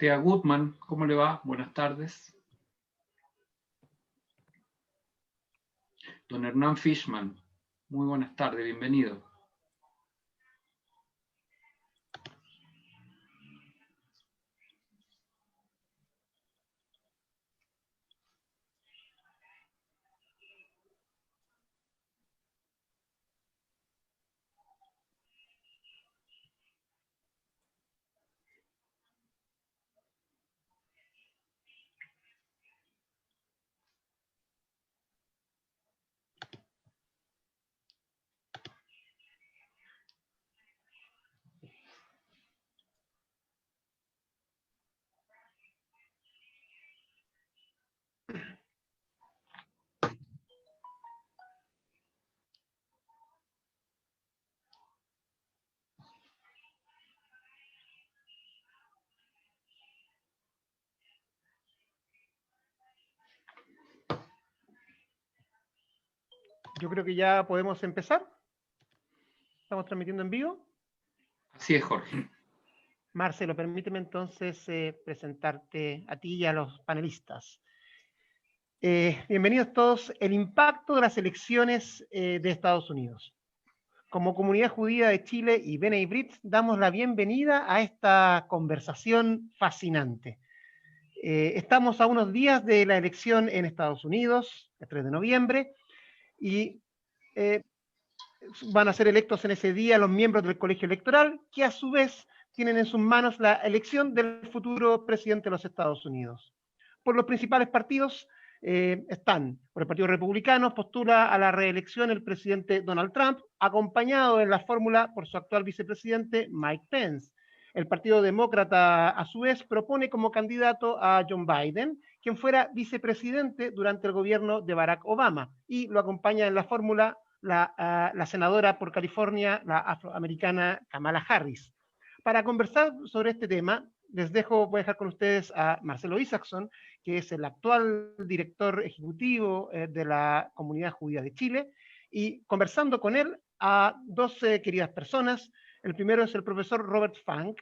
Tea Gutman, ¿cómo le va? Buenas tardes. Don Hernán Fishman, muy buenas tardes, bienvenido. Yo creo que ya podemos empezar. Estamos transmitiendo en vivo. Así es, Jorge. Marcelo, permíteme entonces presentarte a ti y a los panelistas. Bienvenidos todos. El impacto de las elecciones de Estados Unidos. Como comunidad judía de Chile y B'nai B'rith, damos la bienvenida a esta conversación fascinante. Estamos a unos días de la elección en Estados Unidos, el 3 de noviembre, y van a ser electos en ese día los miembros del colegio electoral, que a su vez tienen en sus manos la elección del futuro presidente de los Estados Unidos. Por los principales partidos están, por el Partido Republicano, postula a la reelección el presidente Donald Trump, acompañado en la fórmula por su actual vicepresidente Mike Pence. El Partido Demócrata, a su vez, propone como candidato a John Biden, quien fuera vicepresidente durante el gobierno de Barack Obama, y lo acompaña en la fórmula la senadora por California, la afroamericana Kamala Harris. Para conversar sobre este tema, voy a dejar con ustedes a Marcelo Isaacson, que es el actual director ejecutivo de la Comunidad Judía de Chile, y conversando con él a dos queridas personas. El primero es el profesor Robert Funk,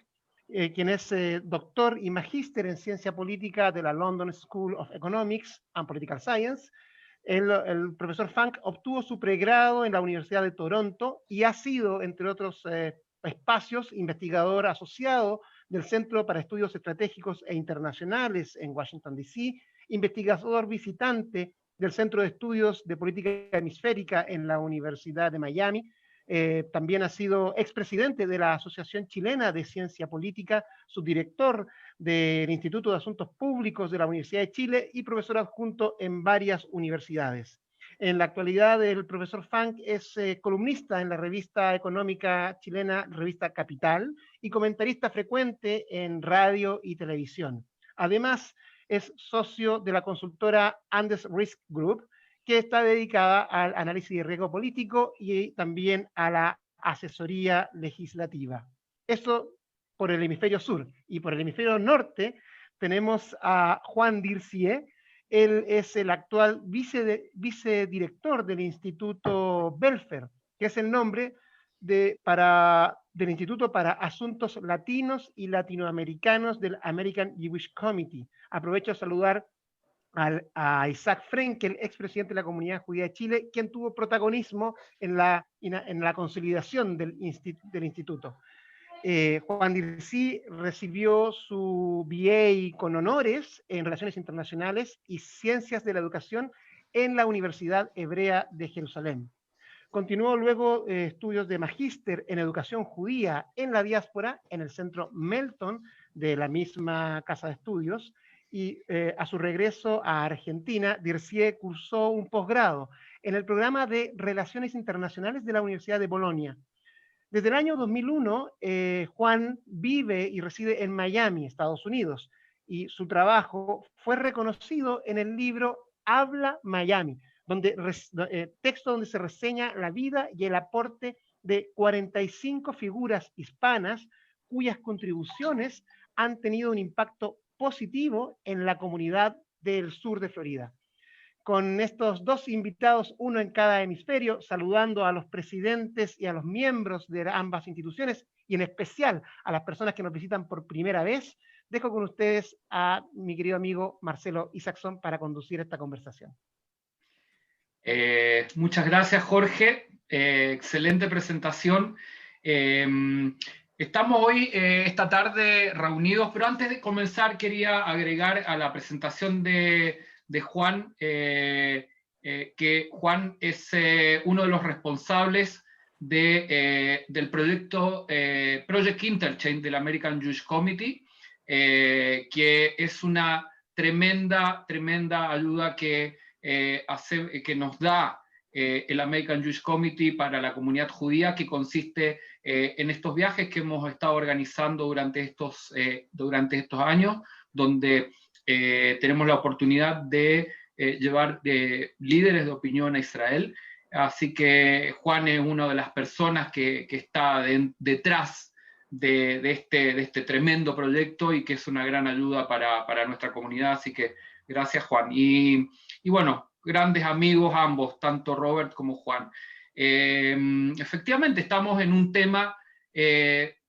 quien es doctor y magíster en ciencia política de la London School of Economics and Political Science. El profesor Funk obtuvo su pregrado en la Universidad de Toronto y ha sido, entre otros espacios, investigador asociado del Centro para Estudios Estratégicos e Internacionales en Washington, D.C., investigador visitante del Centro de Estudios de Política Hemisférica en la Universidad de Miami. También ha sido expresidente de la Asociación Chilena de Ciencia Política, subdirector del Instituto de Asuntos Públicos de la Universidad de Chile y profesor adjunto en varias universidades. En la actualidad, el profesor Funk es columnista en la revista económica chilena Revista Capital y comentarista frecuente en radio y televisión. Además, es socio de la consultora Andes Risk Group, que está dedicada al análisis de riesgo político y también a la asesoría legislativa. Esto por el hemisferio sur. Y por el hemisferio norte tenemos a Juan Dircié. Él es el actual vicedirector del Instituto Belfer, que es el nombre del Instituto para Asuntos Latinos y Latinoamericanos del American Jewish Committee. Aprovecho a saludar a Isaac Frenkel, expresidente de la Comunidad Judía de Chile, quien tuvo protagonismo en la consolidación del instituto. Juan Dircié recibió su BA con honores en Relaciones Internacionales y Ciencias de la Educación en la Universidad Hebrea de Jerusalén. Continuó luego estudios de magíster en Educación Judía en la diáspora en el Centro Melton de la misma casa de estudios, y a su regreso a Argentina, Dircié cursó un posgrado en el programa de Relaciones Internacionales de la Universidad de Bolonia. Desde el año 2001, Juan vive y reside en Miami, Estados Unidos, y su trabajo fue reconocido en el libro Habla Miami, texto donde se reseña la vida y el aporte de 45 figuras hispanas cuyas contribuciones han tenido un impacto positivo en la comunidad del sur de Florida. Con estos dos invitados, uno en cada hemisferio, saludando a los presidentes y a los miembros de ambas instituciones, y en especial a las personas que nos visitan por primera vez, dejo con ustedes a mi querido amigo Marcelo Isaacson para conducir esta conversación. Muchas gracias, Jorge. Excelente presentación. Estamos hoy, esta tarde, reunidos, pero antes de comenzar quería agregar a la presentación de Juan, que Juan es uno de los responsables del proyecto Project Interchange del American Jewish Committee, que es una tremenda ayuda que nos da el American Jewish Committee para la comunidad judía, que consiste en estos viajes que hemos estado organizando durante estos años, donde tenemos la oportunidad de llevar líderes de opinión a Israel. Así que Juan es una de las personas que está detrás de este tremendo proyecto y que es una gran ayuda para nuestra comunidad. Así que gracias, Juan. Y bueno, grandes amigos ambos, tanto Robert como Juan. Efectivamente, estamos en un tema,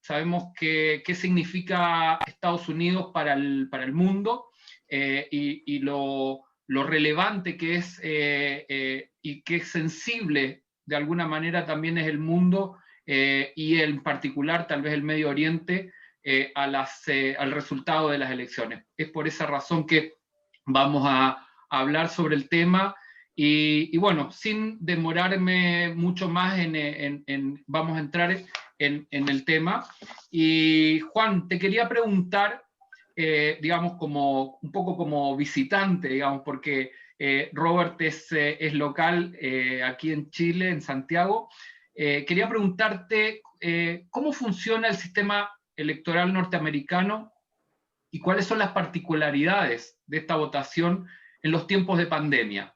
sabemos qué significa Estados Unidos para el mundo, y lo relevante que es, y qué sensible de alguna manera también es el mundo, y en particular tal vez el Medio Oriente, al resultado de las elecciones. Es por esa razón que vamos a hablar sobre el tema y bueno, sin demorarme mucho más, vamos a entrar en el tema. Y Juan, te quería preguntar, digamos, un poco como visitante, digamos, porque Robert es local aquí en Chile, en Santiago. Quería preguntarte cómo funciona el sistema electoral norteamericano y cuáles son las particularidades de esta votación en los tiempos de pandemia.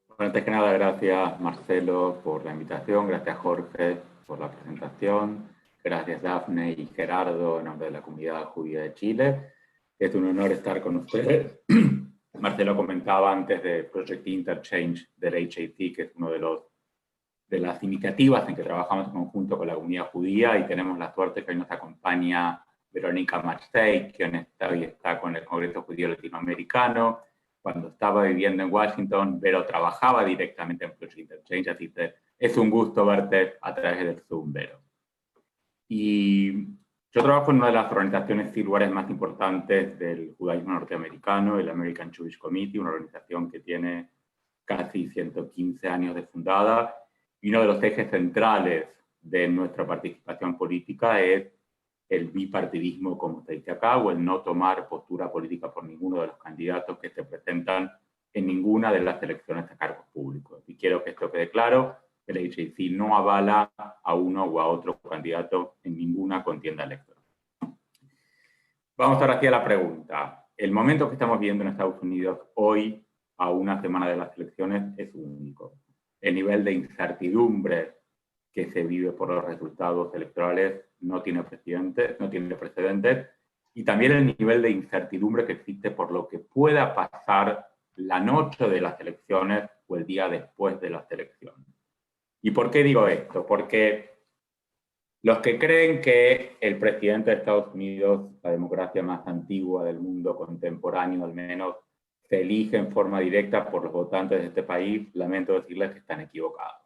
Bueno, antes que nada, gracias Marcelo por la invitación, gracias Jorge por la presentación, gracias Dafne y Gerardo en nombre de la comunidad judía de Chile. Es un honor estar con ustedes. Marcelo comentaba antes de Project Interchange del HAT, que es uno de las iniciativas en que trabajamos en conjunto con la comunidad judía, y tenemos la suerte que hoy nos acompaña Verónica Machtey, quien hoy está con el Congreso Judío Latinoamericano. Cuando estaba viviendo en Washington, Vero trabajaba directamente en Project Interchange, así que es un gusto verte a través del Zoom, Vero. Y yo trabajo en una de las organizaciones civilizadas más importantes del judaísmo norteamericano, el American Jewish Committee, una organización que tiene casi 115 años de fundada, y uno de los ejes centrales de nuestra participación política es el bipartidismo, como se dice acá, o el no tomar postura política por ninguno de los candidatos que se presentan en ninguna de las elecciones a cargos públicos. Y quiero que esto quede claro, el HAC no avala a uno o a otro candidato en ninguna contienda electoral. Vamos ahora aquí a la pregunta. El momento que estamos viendo en Estados Unidos hoy, a una semana de las elecciones, es único. El nivel de incertidumbre que se vive por los resultados electorales no tiene precedentes, y también el nivel de incertidumbre que existe por lo que pueda pasar la noche de las elecciones o el día después de las elecciones. ¿Y por qué digo esto? Porque los que creen que el presidente de Estados Unidos, la democracia más antigua del mundo contemporáneo al menos, se elige en forma directa por los votantes de este país, lamento decirles que están equivocados.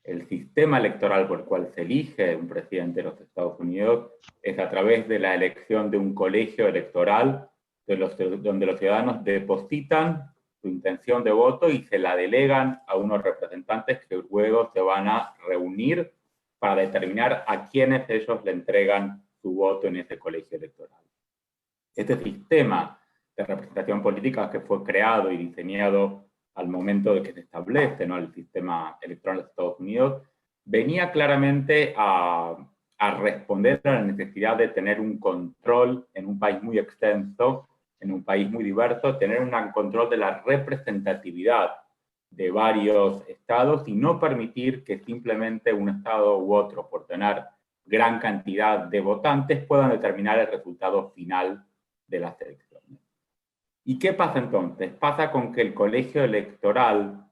El sistema electoral por el cual se elige un presidente de los Estados Unidos es a través de la elección de un colegio electoral donde los ciudadanos depositan su intención de voto y se la delegan a unos representantes que luego se van a reunir para determinar a quiénes ellos le entregan su voto en ese colegio electoral. Este sistema de representación política que fue creado y diseñado al momento de que se establece, ¿no?, el sistema electoral de Estados Unidos, venía claramente a responder a la necesidad de tener un control en un país muy extenso, en un país muy diverso, tener un control de la representatividad de varios estados y no permitir que simplemente un estado u otro, por tener gran cantidad de votantes, puedan determinar el resultado final de las elecciones. ¿Y qué pasa entonces? Pasa con que el colegio electoral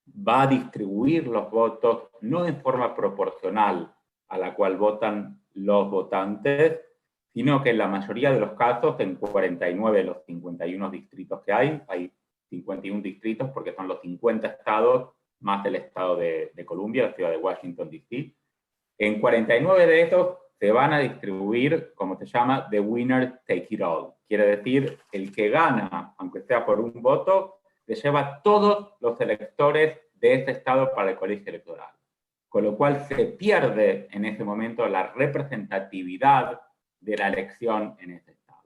va a distribuir los votos no en forma proporcional a la cual votan los votantes, sino que en la mayoría de los casos, en 49 de los 51 distritos que hay 51 distritos porque son los 50 estados más el estado de Columbia, la ciudad de Washington, D.C. En 49 de estos se van a distribuir, como se llama, the winner take it all. Quiere decir, el que gana, aunque sea por un voto, se lleva todos los electores de ese estado para el colegio electoral. Con lo cual se pierde en ese momento la representatividad de la elección en ese estado.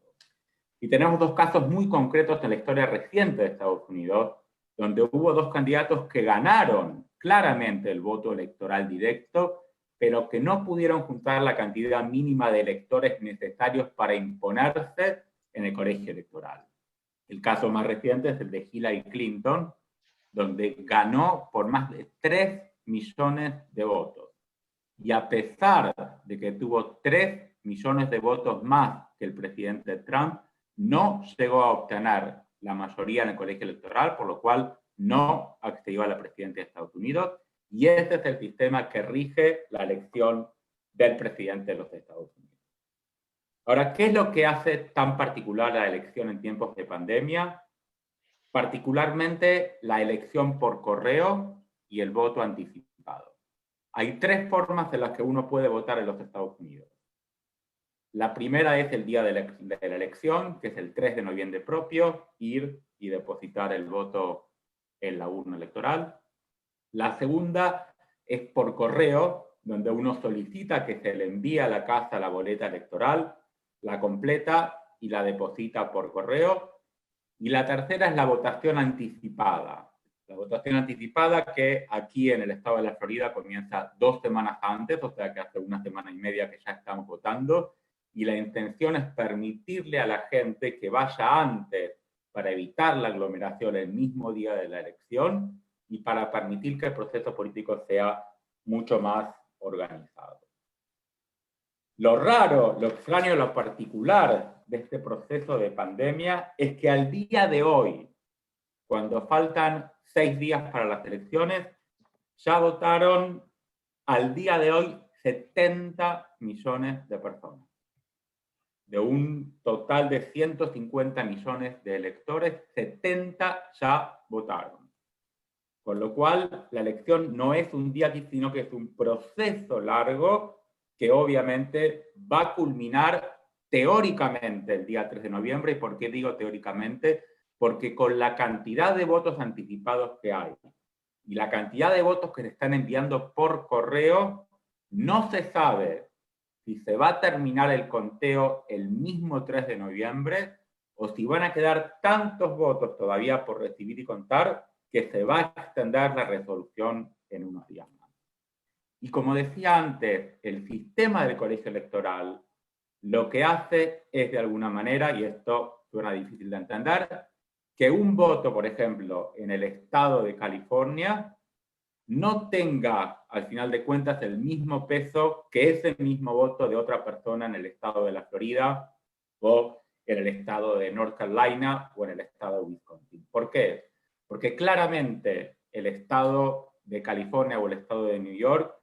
Y tenemos dos casos muy concretos en la historia reciente de Estados Unidos, donde hubo dos candidatos que ganaron claramente el voto electoral directo, pero que no pudieron juntar la cantidad mínima de electores necesarios para imponerse en el colegio electoral. El caso más reciente es el de Hillary Clinton, donde ganó por más de 3 millones de votos. Y a pesar de que tuvo 3 millones de votos más que el presidente Trump, no llegó a obtener la mayoría en el colegio electoral, por lo cual no accedió a la presidencia de Estados Unidos, y ese es el sistema que rige la elección del presidente de los Estados Unidos. Ahora, ¿qué es lo que hace tan particular la elección en tiempos de pandemia? Particularmente la elección por correo y el voto anticipado. Hay 3 formas en las que uno puede votar en los Estados Unidos. La primera es el día de la elección, que es el 3 de noviembre propio, ir y depositar el voto en la urna electoral. La segunda es por correo, donde uno solicita que se le envíe a la casa la boleta electoral, la completa y la deposita por correo. Y la tercera es la votación anticipada. La votación anticipada que aquí en el estado de la Florida comienza 2 semanas antes, o sea que hace 1 semana y media que ya estamos votando, y la intención es permitirle a la gente que vaya antes para evitar la aglomeración el mismo día de la elección y para permitir que el proceso político sea mucho más organizado. Lo raro, lo extraño, lo particular de este proceso de pandemia es que al día de hoy, cuando faltan 6 días para las elecciones, ya votaron al día de hoy 70 millones de personas. De un total de 150 millones de electores, 70 ya votaron. Con lo cual, la elección no es un día aquí, sino que es un proceso largo que obviamente va a culminar teóricamente el día 3 de noviembre. ¿Y por qué digo teóricamente? Porque con la cantidad de votos anticipados que hay y la cantidad de votos que se están enviando por correo, no se sabe si se va a terminar el conteo el mismo 3 de noviembre o si van a quedar tantos votos todavía por recibir y contar que se va a extender la resolución en unos días más. Y como decía antes, el sistema del colegio electoral lo que hace es de alguna manera, y esto suena difícil de entender, que un voto, por ejemplo, en el estado de California no tenga, al final de cuentas, el mismo peso que ese mismo voto de otra persona en el estado de la Florida o en el estado de North Carolina o en el estado de Wisconsin. ¿Por qué? Porque claramente el estado de California o el estado de New York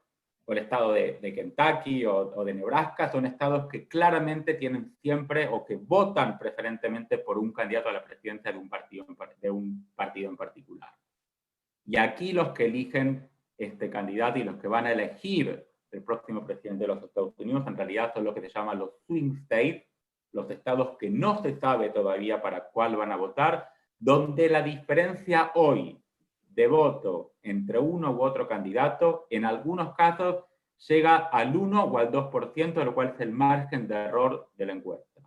o el estado de Kentucky o de Nebraska son estados que claramente tienen siempre o que votan preferentemente por un candidato a la presidencia de un partido en particular. Y aquí los que eligen este candidato y los que van a elegir el próximo presidente de los Estados Unidos en realidad son los que se llaman los swing states, los estados que no se sabe todavía para cuál van a votar, donde la diferencia hoy de voto entre uno u otro candidato, en algunos casos llega al 1 o al 2%, lo cual es el margen de error de la encuesta.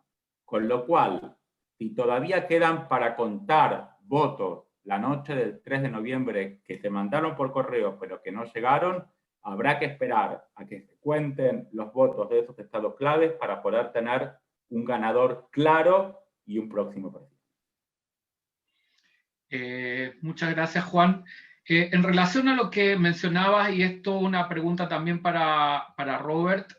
Con lo cual, si todavía quedan para contar votos la noche del 3 de noviembre que se mandaron por correo pero que no llegaron, habrá que esperar a que se cuenten los votos de esos estados claves para poder tener un ganador claro y un próximo presidente. Muchas gracias, Juan. En relación a lo que mencionabas, y esto una pregunta también para Robert,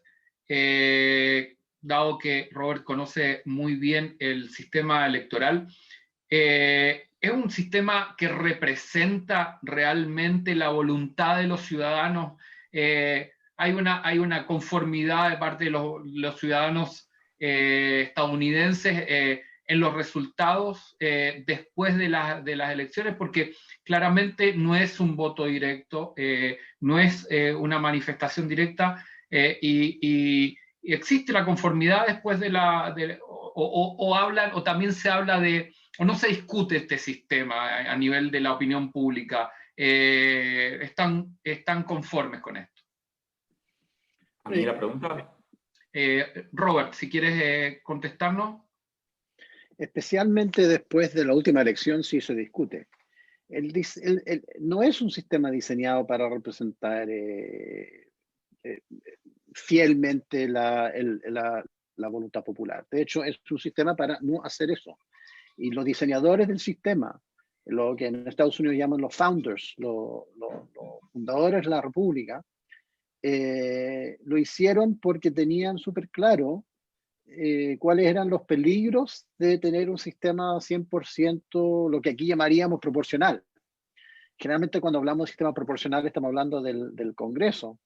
dado que Robert conoce muy bien el sistema electoral, ¿es un sistema que representa realmente la voluntad de los ciudadanos? ¿Hay una conformidad de parte de los ciudadanos estadounidenses en los resultados después de las elecciones, porque claramente no es un voto directo, no es una manifestación directa, y existe la conformidad después hablan, o también se habla de, o no se discute este sistema a nivel de la opinión pública. Están conformes con esto. ¿A mí la pregunta? Robert, si quieres contestarnos. Especialmente después de la última elección sí se discute. No es un sistema diseñado para representar fielmente la voluntad popular. De hecho, es un sistema para no hacer eso. Y los diseñadores del sistema, lo que en Estados Unidos llaman los founders, los fundadores de la República, lo hicieron porque tenían súper claro cuáles eran los peligros de tener un sistema 100%, lo que aquí llamaríamos proporcional. Generalmente cuando hablamos de sistema proporcional estamos hablando del Congreso.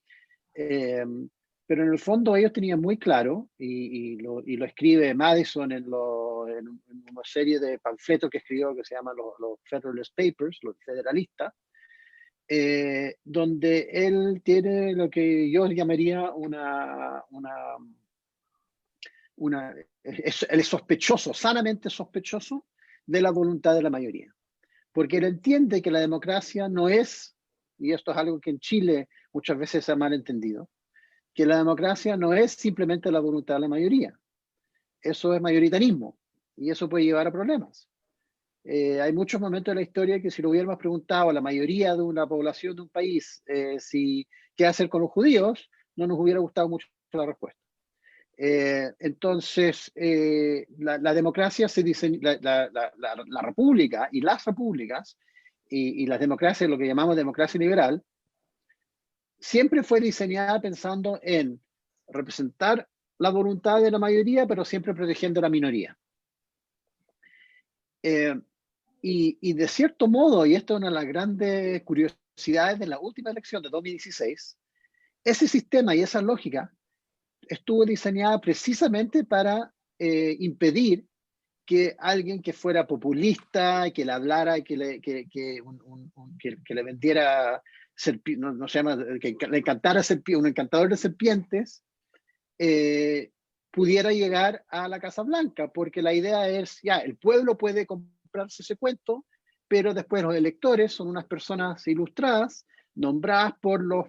Pero en el fondo ellos tenían muy claro, y lo escribe Madison en una serie de panfletos que escribió que se llaman los Federalist Papers, los federalistas, donde él tiene lo que yo llamaría él es sospechoso, sanamente sospechoso de la voluntad de la mayoría. Porque él entiende que la democracia no es, y esto es algo que en Chile muchas veces se ha malentendido, que la democracia no es simplemente la voluntad de la mayoría. Eso es mayoritarismo, y eso puede llevar a problemas. Hay muchos momentos de la historia que si lo hubiéramos preguntado a la mayoría de una población de un país qué hacer con los judíos, no nos hubiera gustado mucho la respuesta. Entonces, la democracia se diseña, la república y las repúblicas y las democracias, lo que llamamos democracia liberal, siempre fue diseñada pensando en representar la voluntad de la mayoría, pero siempre protegiendo a la minoría. Y de cierto modo, y esto es una de las grandes curiosidades de la última elección de 2016, ese sistema y esa lógica estuvo diseñada precisamente para impedir que alguien que fuera populista, que le hablara, que le vendiera, no se llama, que le encantara un encantador de serpientes, pudiera llegar a la Casa Blanca, porque la idea es, ya, el pueblo puede comprarse ese cuento, pero después los electores son unas personas ilustradas, nombradas por los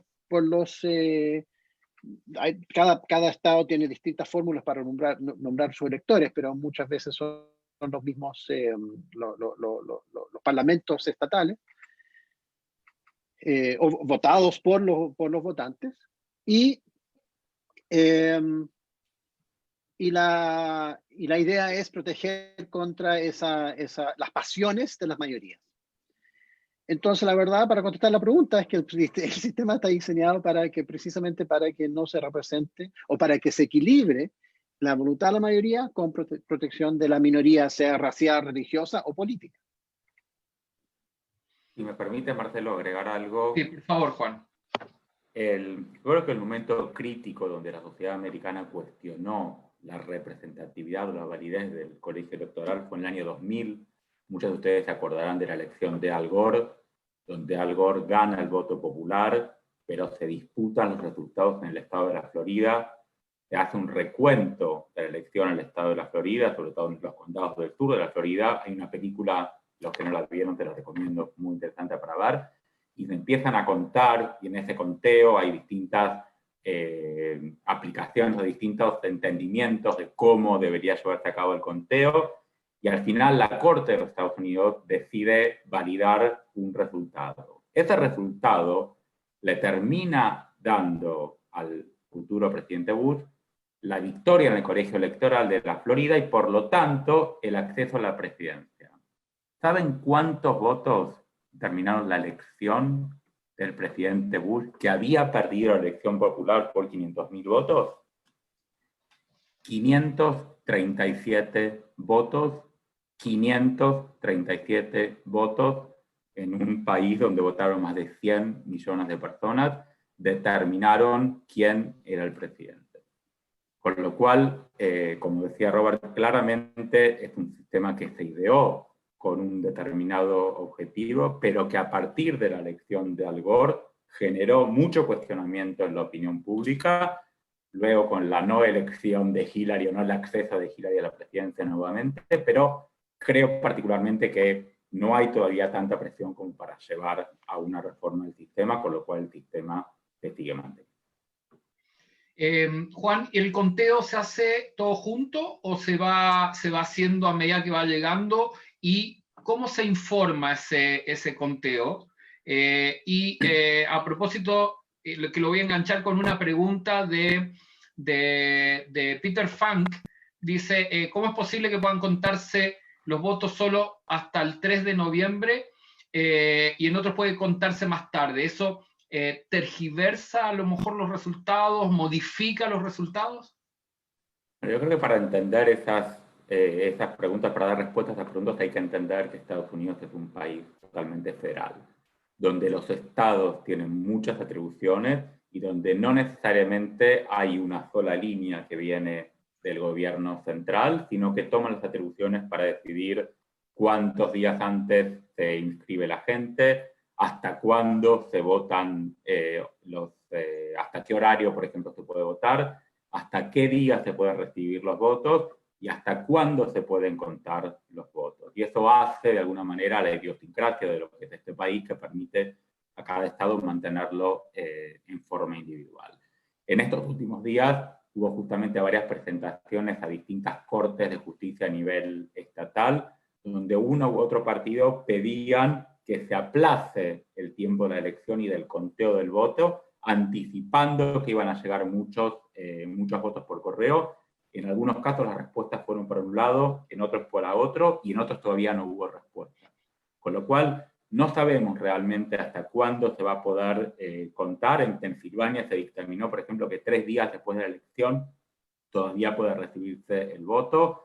cada estado tiene distintas fórmulas para nombrar sus electores, pero muchas veces son los mismos los parlamentos estatales, o votados por los votantes, y la idea es proteger contra las pasiones de las mayorías. Entonces, la verdad, para contestar la pregunta, es que el sistema está diseñado precisamente para que no se represente o para que se equilibre la voluntad de la mayoría con protección de la minoría, sea racial, religiosa o política. Si me permite, Marcelo, agregar algo. Sí, por favor, Juan. Creo que el momento crítico donde la sociedad americana cuestionó la representatividad o la validez del colegio electoral fue en el año 2000. Muchos de ustedes se acordarán de la elección de Al Gore, donde Al Gore gana el voto popular, pero se disputan los resultados en el estado de la Florida. Se hace un recuento de la elección en el estado de la Florida, sobre todo en los condados del sur de la Florida. Hay una película, los que no la vieron te la recomiendo, muy interesante para ver. Y se empiezan a contar, y en ese conteo hay distintas aplicaciones o distintos entendimientos de cómo debería llevarse a cabo el conteo. Y al final la Corte de los Estados Unidos decide validar un resultado. Ese resultado le termina dando al futuro presidente Bush la victoria en el colegio electoral de la Florida y por lo tanto el acceso a la presidencia. ¿Saben cuántos votos terminaron la elección del presidente Bush, que había perdido la elección popular por 500.000 votos? 537 votos. 537 votos en un país donde votaron más de 100 millones de personas, determinaron quién era el presidente. Con lo cual, como decía Robert, claramente es un sistema que se ideó con un determinado objetivo, pero que a partir de la elección de Al Gore generó mucho cuestionamiento en la opinión pública. Luego, con la no elección de Hillary o no el acceso de Hillary a la presidencia nuevamente, pero creo particularmente que no hay todavía tanta presión como para llevar a una reforma del sistema, con lo cual el sistema se sigue manteniendo. Juan, ¿el conteo se hace todo junto o se va haciendo a medida que va llegando? ¿Y cómo se informa ese conteo? A propósito, que lo voy a enganchar con una pregunta de Peter Funk, dice, ¿cómo es posible que puedan contarse los votos solo hasta el 3 de noviembre y en otros puede contarse más tarde? ¿Eso tergiversa a lo mejor los resultados, modifica los resultados? Yo creo que para entender esas preguntas, para dar respuestas a esas preguntas, hay que entender que Estados Unidos es un país totalmente federal, donde los estados tienen muchas atribuciones y donde no necesariamente hay una sola línea que viene del gobierno central, sino que toman las atribuciones para decidir cuántos días antes se inscribe la gente, hasta cuándo se votan, hasta qué horario, por ejemplo, se puede votar, hasta qué día se pueden recibir los votos y hasta cuándo se pueden contar los votos. Y eso hace, de alguna manera, la idiosincrasia de lo que es este país, que permite a cada estado mantenerlo en forma individual. En estos últimos días hubo justamente varias presentaciones a distintas cortes de justicia a nivel estatal, donde uno u otro partido pedían que se aplace el tiempo de la elección y del conteo del voto, anticipando que iban a llegar muchos votos por correo. En algunos casos las respuestas fueron por un lado, en otros por otro, y en otros todavía no hubo respuesta. Con lo cual, no sabemos realmente hasta cuándo se va a poder contar. En Pensilvania se dictaminó, por ejemplo, que 3 días después de la elección todavía puede recibirse el voto.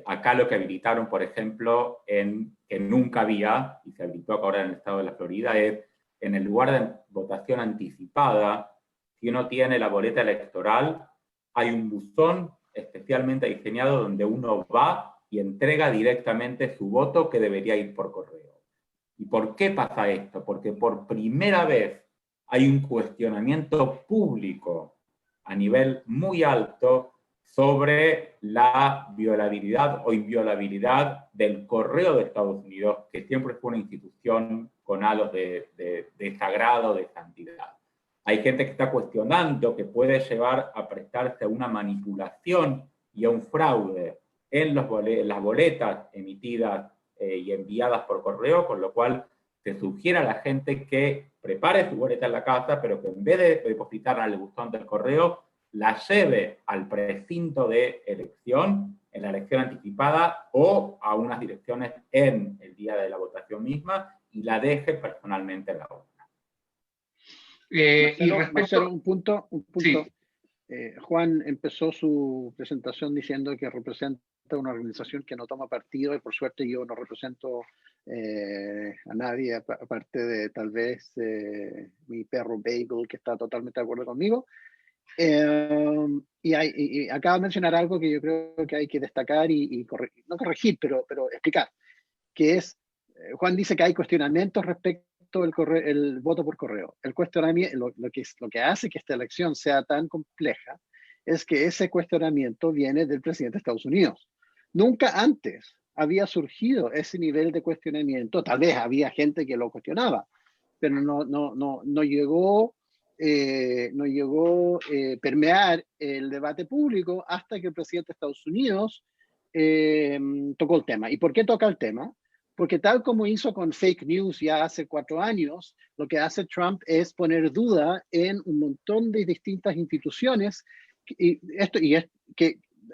Acá lo que habilitaron, por ejemplo, que nunca había, y se habilitó ahora en el estado de la Florida, es en el lugar de votación anticipada, si uno tiene la boleta electoral, hay un buzón especialmente diseñado donde uno va y entrega directamente su voto que debería ir por correo. ¿Y por qué pasa esto? Porque por primera vez hay un cuestionamiento público a nivel muy alto sobre la violabilidad o inviolabilidad del correo de Estados Unidos, que siempre fue una institución con halos de sagrado, de santidad. Hay gente que está cuestionando que puede llevar a prestarse a una manipulación y a un fraude en las boletas emitidas y enviadas por correo, con lo cual se sugiere a la gente que prepare su boleta en la casa, pero que en vez de depositarla al buzón del correo, la lleve al precinto de elección, en la elección anticipada, o a unas direcciones en el día de la votación misma, y la deje personalmente en la urna. Marcelo, un punto. Sí. Juan empezó su presentación diciendo que representa una organización que no toma partido, y por suerte yo no represento a nadie, aparte de tal vez mi perro Bagel, que está totalmente de acuerdo conmigo. Y acaba de mencionar algo que yo creo que hay que destacar y no corregir, pero explicar, que es, Juan dice que hay cuestionamientos respecto al voto por correo. El cuestionamiento, lo que hace que esta elección sea tan compleja es que ese cuestionamiento viene del presidente de Estados Unidos. Nunca antes había surgido ese nivel de cuestionamiento. Tal vez había gente que lo cuestionaba, pero no llegó permear el debate público hasta que el presidente de Estados Unidos tocó el tema. ¿Y por qué toca el tema? Porque tal como hizo con fake news ya hace 4 años, lo que hace Trump es poner duda en un montón de distintas instituciones,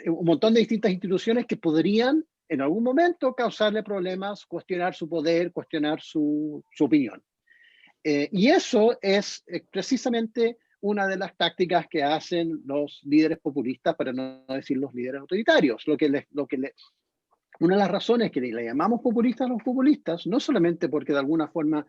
un montón de distintas instituciones que podrían en algún momento causarle problemas, cuestionar su poder, cuestionar su opinión. Y eso es precisamente una de las tácticas que hacen los líderes populistas, para no decir los líderes autoritarios. Una de las razones que le llamamos populistas a los populistas, no solamente porque de alguna forma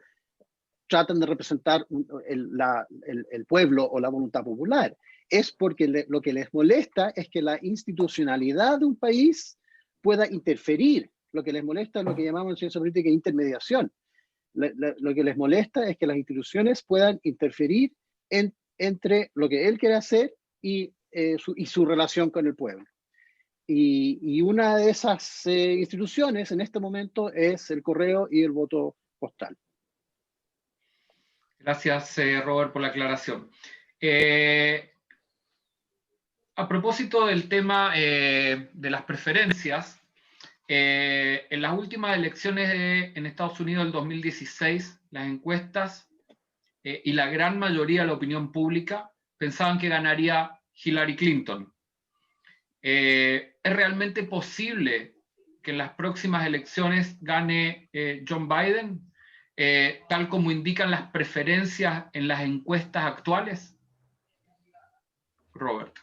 tratan de representar el pueblo o la voluntad popular, es porque lo que les molesta es que la institucionalidad de un país pueda interferir. Lo que les molesta es lo que llamamos en ciencia política intermediación. Lo que les molesta es que las instituciones puedan interferir entre lo que él quiere hacer y su relación con el pueblo. Y una de esas instituciones en este momento es el correo y el voto postal. Gracias, Robert, por la aclaración. A propósito del tema de las preferencias, en las últimas elecciones en Estados Unidos del 2016, las encuestas y la gran mayoría de la opinión pública pensaban que ganaría Hillary Clinton. ¿Es realmente posible que en las próximas elecciones gane John Biden, tal como indican las preferencias en las encuestas actuales? Robert.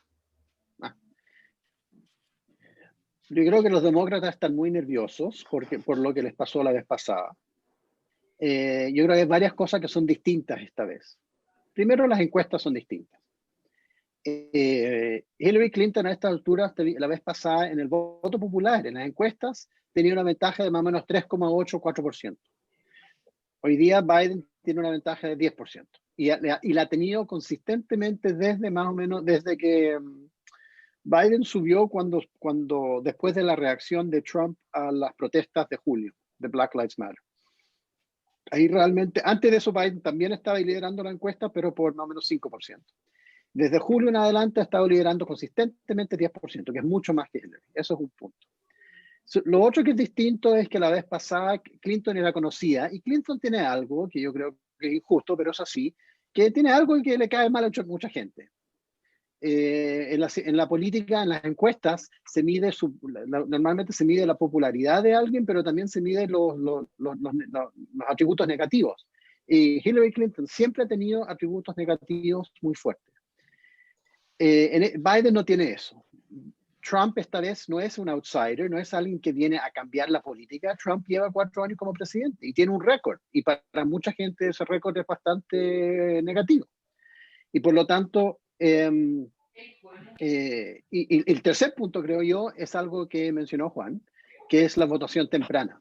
Yo creo que los demócratas están muy nerviosos por lo que les pasó la vez pasada. Yo creo que hay varias cosas que son distintas esta vez. Primero, las encuestas son distintas. Hillary Clinton a esta altura, la vez pasada, en el voto popular, en las encuestas, tenía una ventaja de más o menos 3,8-4%. Hoy día Biden tiene una ventaja de 10%. Y la ha tenido consistentemente desde que Biden subió después de la reacción de Trump a las protestas de julio, de Black Lives Matter. Ahí realmente, antes de eso Biden también estaba liderando la encuesta, pero por más o menos 5%. Desde julio en adelante ha estado liderando consistentemente 10%, que es mucho más que Hillary. Eso es un punto. Lo otro que es distinto es que la vez pasada Clinton era conocida, y Clinton tiene algo que yo creo que es injusto, pero es así, que tiene algo que le cae mal a mucha gente. En la política, en las encuestas, normalmente se mide la popularidad de alguien, pero también se mide los atributos negativos. Y Hillary Clinton siempre ha tenido atributos negativos muy fuertes. Biden no tiene eso. Trump esta vez no es un outsider, no es alguien que viene a cambiar la política. Trump lleva 4 años como presidente y tiene un récord. Y para mucha gente ese récord es bastante negativo. Y por lo tanto, y el tercer punto, creo yo, es algo que mencionó Juan, que es la votación temprana.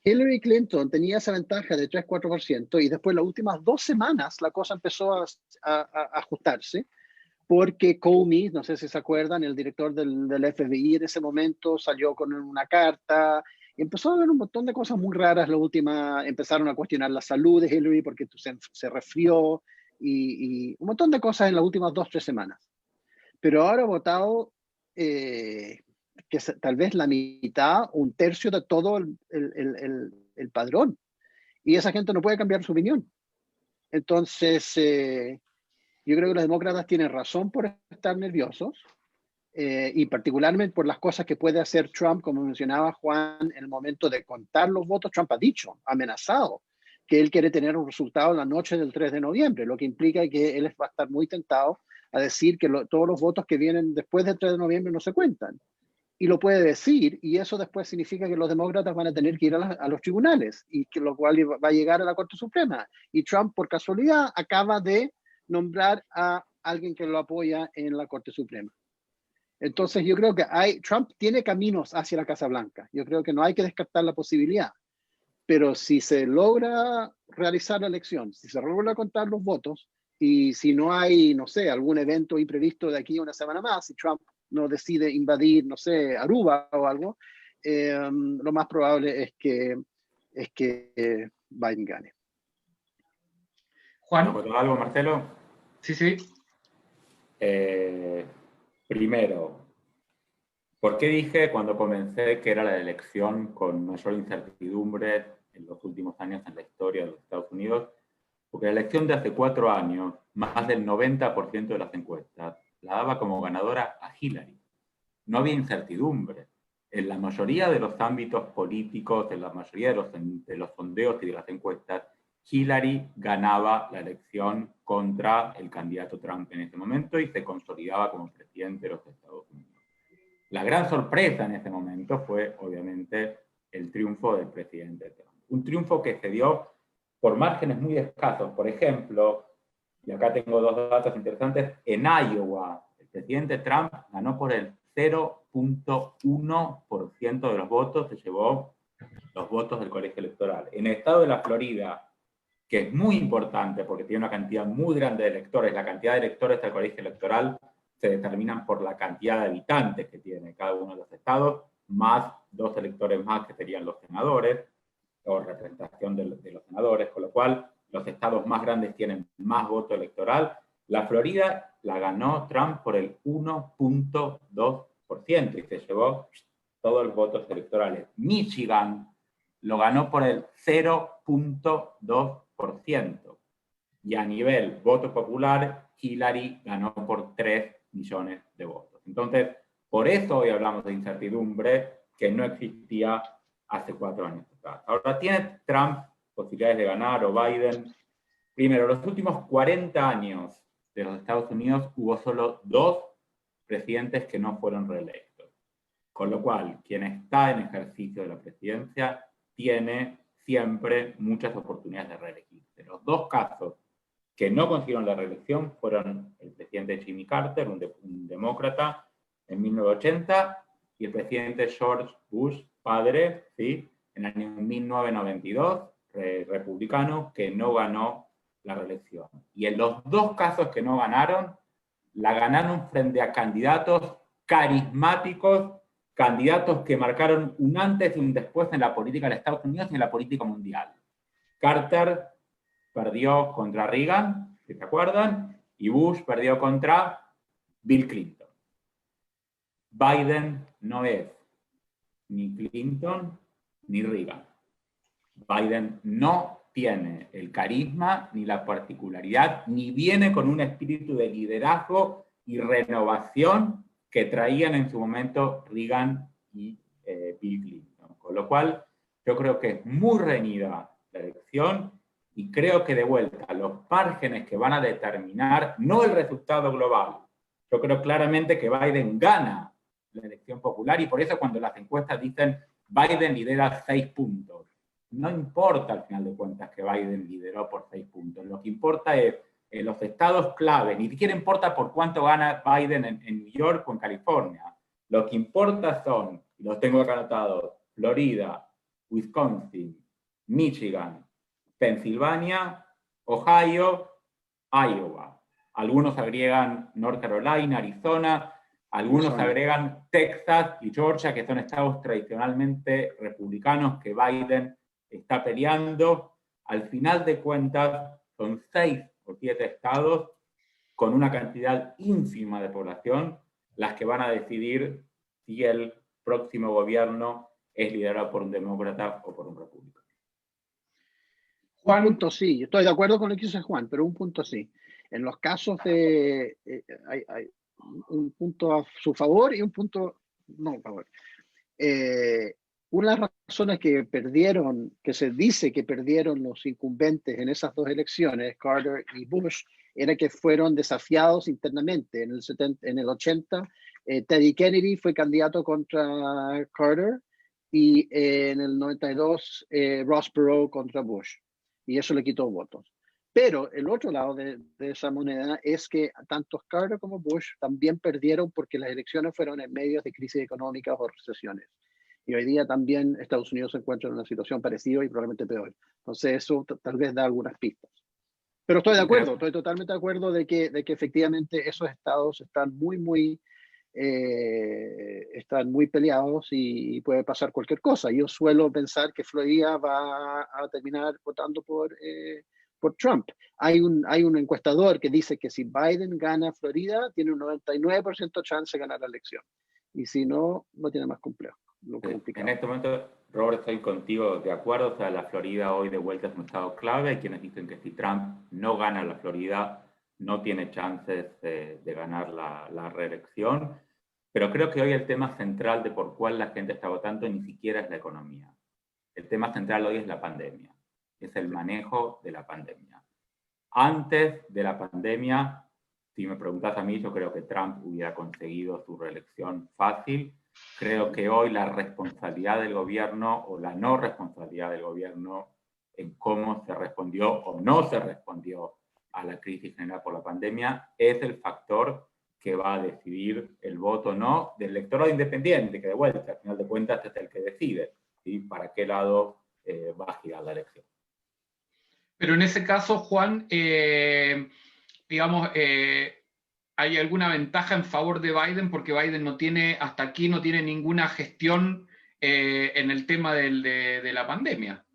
Hillary Clinton tenía esa ventaja de 3-4% y después las últimas 2 semanas la cosa empezó a ajustarse porque Comey, no sé si se acuerdan, el director del FBI en ese momento salió con una carta y empezó a haber un montón de cosas muy raras. Empezaron a cuestionar la salud de Hillary porque se resfrió y un montón de cosas en las últimas 2-3 semanas. Pero ahora ha votado tal vez la mitad o un tercio de todo el padrón. Y esa gente no puede cambiar su opinión. Entonces, yo creo que los demócratas tienen razón por estar nerviosos y particularmente por las cosas que puede hacer Trump, como mencionaba Juan, en el momento de contar los votos. Trump ha amenazado, que él quiere tener un resultado en la noche del 3 de noviembre, lo que implica que él va a estar muy tentado a decir que todos los votos que vienen después del 3 de noviembre no se cuentan. Y lo puede decir, y eso después significa que los demócratas van a tener que ir a los tribunales, y que lo cual va a llegar a la Corte Suprema. Y Trump, por casualidad, acaba de nombrar a alguien que lo apoya en la Corte Suprema. Entonces yo creo que Trump tiene caminos hacia la Casa Blanca. Yo creo que no hay que descartar la posibilidad. Pero si se logra realizar la elección, si se logra contar los votos, y si no hay, no sé, algún evento imprevisto de aquí a una semana más, si Trump no decide invadir, no sé, Aruba o algo, lo más probable es que Biden gane. Juan. ¿Puedo contar algo, Marcelo? Sí, sí. Primero, ¿por qué dije cuando comencé que era la elección con mayor incertidumbre en los últimos años en la historia de los Estados Unidos? Porque la elección de hace 4 años, más del 90% de las encuestas la daba como ganadora a Hillary. No había incertidumbre. En la mayoría de los ámbitos políticos, en la mayoría de los sondeos y de las encuestas, Hillary ganaba la elección contra el candidato Trump en ese momento y se consolidaba como presidente de los Estados Unidos. La gran sorpresa en ese momento fue, obviamente, el triunfo del presidente Trump. Un triunfo que se dio por márgenes muy escasos. Por ejemplo, y acá tengo dos datos interesantes, en Iowa, el presidente Trump ganó por el 0.1% de los votos, se llevó los votos del colegio electoral. En el estado de la Florida, que es muy importante porque tiene una cantidad muy grande de electores, la cantidad de electores del colegio electoral se determinan por la cantidad de habitantes que tiene cada uno de los estados, más 2 electores más que serían los senadores, o representación de los senadores, con lo cual los estados más grandes tienen más voto electoral. La Florida la ganó Trump por el 1.2% y se llevó todos los votos electorales. Michigan lo ganó por el 0.2%. Y a nivel voto popular, Hillary ganó por 3 millones de votos. Entonces, por eso hoy hablamos de incertidumbre que no existía hace 4 años atrás. Ahora, ¿tiene Trump posibilidades de ganar o Biden? Primero, los últimos 40 años de los Estados Unidos hubo solo 2 presidentes que no fueron reelectos. Con lo cual, quien está en ejercicio de la presidencia tiene siempre muchas oportunidades de reelegirse. Los 2 casos que no consiguieron la reelección fueron el presidente Jimmy Carter, un demócrata, en 1980, y el presidente George Bush, padre, ¿sí?, en el año 1992, republicano, que no ganó la reelección. Y en los 2 casos que no ganaron, la ganaron frente a candidatos carismáticos, candidatos que marcaron un antes y un después en la política de Estados Unidos y en la política mundial. Carter perdió contra Reagan, si se acuerdan, y Bush perdió contra Bill Clinton. Biden no es ni Clinton ni Reagan. Biden no tiene el carisma ni la particularidad, ni viene con un espíritu de liderazgo y renovación que traían en su momento Reagan y Bill Clinton. Con lo cual, yo creo que es muy reñida la elección y creo que de vuelta los márgenes que van a determinar, no el resultado global, yo creo claramente que Biden gana la elección popular y por eso cuando las encuestas dicen Biden lidera 6 puntos, no importa al final de cuentas que Biden lideró por 6 puntos, lo que importa es los estados clave, ni siquiera importa por cuánto gana Biden en New York o en California, lo que importa son, y los tengo acá anotados, Florida, Wisconsin, Michigan, Pensilvania, Ohio, Iowa. Algunos agregan North Carolina, Arizona, algunos agregan Texas y Georgia, que son estados tradicionalmente republicanos que Biden está peleando. Al final de cuentas, son 6 o 7 estados con una cantidad ínfima de población las que van a decidir si el próximo gobierno es liderado por un demócrata o por un republicano. Juan, un punto sí, estoy de acuerdo con lo que dice Juan, pero un punto sí. En los casos de... hay un punto a su favor y un punto no a favor. Una de las razones que perdieron, que se dice que perdieron los incumbentes en esas 2 elecciones, Carter y Bush, era que fueron desafiados internamente. En el 80, Teddy Kennedy fue candidato contra Carter y en el 92, Ross Perot contra Bush. Y eso le quitó votos. Pero el otro lado de esa moneda es que tanto Carter como Bush también perdieron porque las elecciones fueron en medio de crisis económicas o recesiones. Y hoy día también Estados Unidos se encuentra en una situación parecida y probablemente peor. Entonces eso tal vez da algunas pistas. Pero estoy de acuerdo, estoy totalmente de acuerdo de que efectivamente esos estados están muy peleados y puede pasar cualquier cosa. Yo suelo pensar que Florida va a terminar votando por Trump. Hay un encuestador que dice que si Biden gana Florida, tiene un 99% chance de ganar la elección. Y si no, no tiene más complejo. En este momento, Robert, estoy contigo de acuerdo. O sea, la Florida hoy de vuelta es un estado clave. Hay quienes dicen que si Trump no gana la Florida, no tiene chances de ganar la reelección. Pero creo que hoy el tema central de por cuál la gente está votando ni siquiera es la economía. El tema central hoy es la pandemia. Es el manejo de la pandemia. Antes de la pandemia, si me preguntas a mí, yo creo que Trump hubiera conseguido su reelección fácil. Creo que hoy la responsabilidad del gobierno o la no responsabilidad del gobierno en cómo se respondió o no se respondió a la crisis generada por la pandemia, es el factor que va a decidir el voto o no del electorado independiente, que de vuelta, al final de cuentas, es el que decide, ¿sí?, para qué lado va a girar la elección. Pero en ese caso, Juan, digamos, ¿hay alguna ventaja en favor de Biden? Porque Biden no tiene, hasta aquí no tiene ninguna gestión en el tema de la pandemia.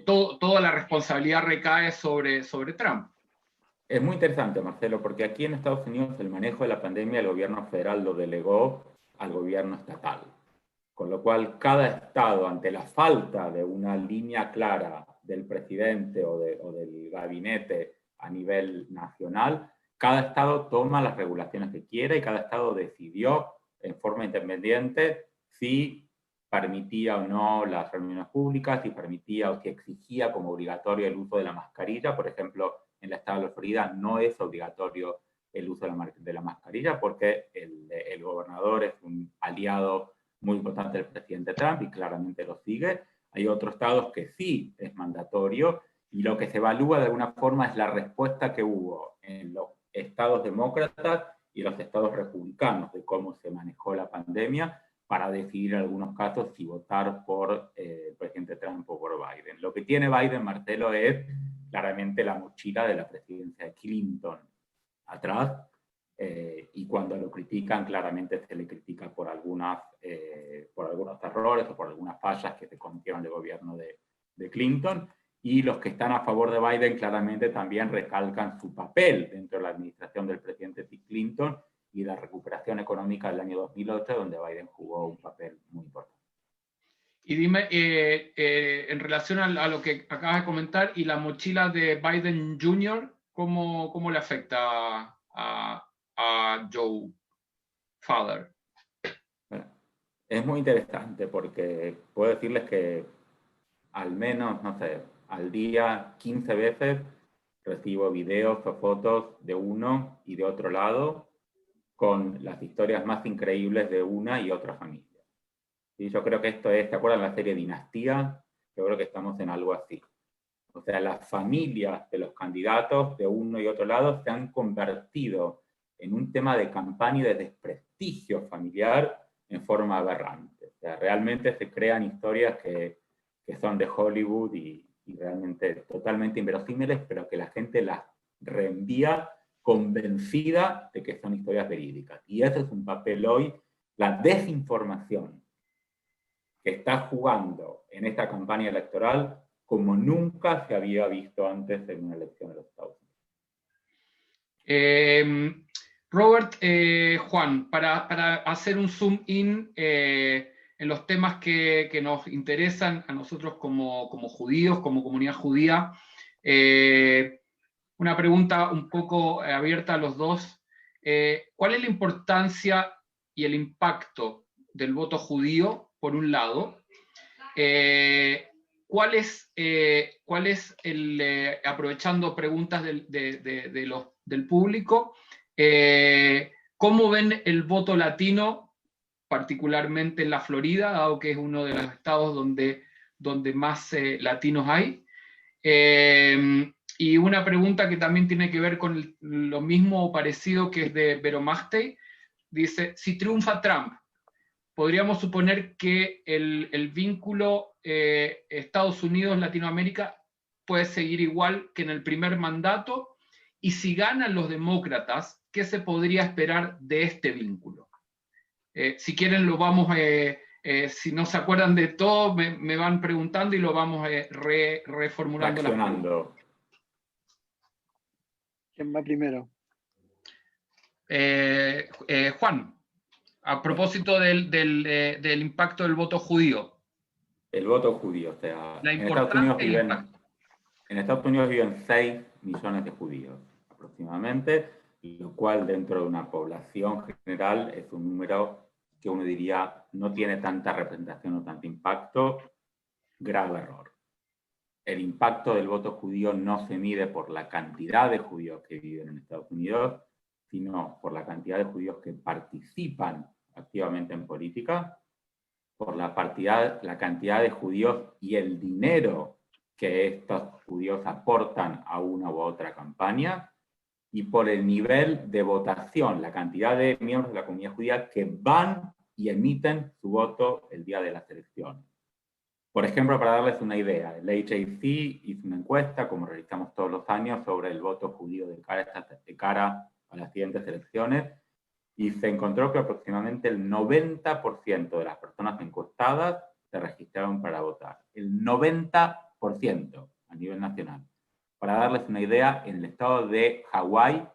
Toda la responsabilidad recae sobre Trump. Es muy interesante, Marcelo, porque aquí en Estados Unidos el manejo de la pandemia el gobierno federal lo delegó al gobierno estatal. Con lo cual, cada estado, ante la falta de una línea clara del presidente o del gabinete a nivel nacional, cada estado toma las regulaciones que quiere y cada estado decidió en forma independiente si permitía o no las reuniones públicas, si permitía o si exigía como obligatorio el uso de la mascarilla. Por ejemplo, en el estado de Florida no es obligatorio el uso de la mascarilla porque el gobernador es un aliado muy importante del presidente Trump y claramente lo sigue. Hay otros estados que sí es mandatorio y lo que se evalúa de alguna forma es la respuesta que hubo en los estados demócratas y los estados republicanos de cómo se manejó la pandemia para decidir en algunos casos si votar por el presidente Trump o por Biden. Lo que tiene Biden, Marcelo, es claramente la mochila de la presidencia de Clinton atrás, y cuando lo critican, claramente se le critica por algunos errores o por algunas fallas que se cometieron en el gobierno de Clinton, y los que están a favor de Biden claramente también recalcan su papel dentro de la administración del presidente Clinton y la recuperación económica del año 2008, donde Biden jugó un papel muy importante. Y dime, en relación a lo que acabas de comentar, y la mochila de Biden Jr., ¿cómo le afecta a Joe Father? Bueno, es muy interesante porque puedo decirles que al menos, no sé, al día 15 veces recibo videos o fotos de uno y de otro lado con las historias más increíbles de una y otra familia. Y yo creo que esto es, ¿te acuerdan la serie Dinastía? Yo creo que estamos en algo así. O sea, las familias de los candidatos de uno y otro lado se han convertido en un tema de campaña y de desprestigio familiar en forma aberrante. O sea, realmente se crean historias que son de Hollywood y realmente totalmente inverosímiles, pero que la gente las reenvía convencida de que son historias verídicas. Y ese es un papel hoy, la desinformación que está jugando en esta campaña electoral como nunca se había visto antes en una elección de los Estados Unidos. Robert, Juan, para hacer un zoom in en los temas que nos interesan a nosotros como judíos, como comunidad judía, una pregunta un poco abierta a los dos. ¿Cuál es la importancia y el impacto del voto judío, por un lado? ¿Cuál es el, aprovechando preguntas del público, cómo ven el voto latino, particularmente en la Florida, dado que es uno de los estados donde más latinos hay? Y una pregunta que también tiene que ver con lo mismo o parecido, que es de Vero Mastey. Dice, si triunfa Trump, podríamos suponer que el vínculo Estados Unidos-Latinoamérica puede seguir igual que en el primer mandato, y si ganan los demócratas, ¿qué se podría esperar de este vínculo? Si quieren lo vamos, si no se acuerdan de todo, me van preguntando y lo vamos reformulando. ¿Quién va primero? Juan, a propósito del impacto del voto judío. El voto judío, o sea, en Estados Unidos viven 6 millones de judíos aproximadamente, lo cual dentro de una población general es un número que uno diría no tiene tanta representación o tanto impacto. Grave error. El impacto del voto judío no se mide por la cantidad de judíos que viven en Estados Unidos, sino por la cantidad de judíos que participan activamente en política, por la cantidad de judíos y el dinero que estos judíos aportan a una u otra campaña y por el nivel de votación, la cantidad de miembros de la comunidad judía que van y emiten su voto el día de las elecciones. Por ejemplo, para darles una idea, el HAC hizo una encuesta, como realizamos todos los años, sobre el voto judío de cara a las siguientes elecciones, y se encontró que aproximadamente el 90% de las personas encuestadas se registraron para votar. El 90% a nivel nacional. Para darles una idea, en el estado de Hawái,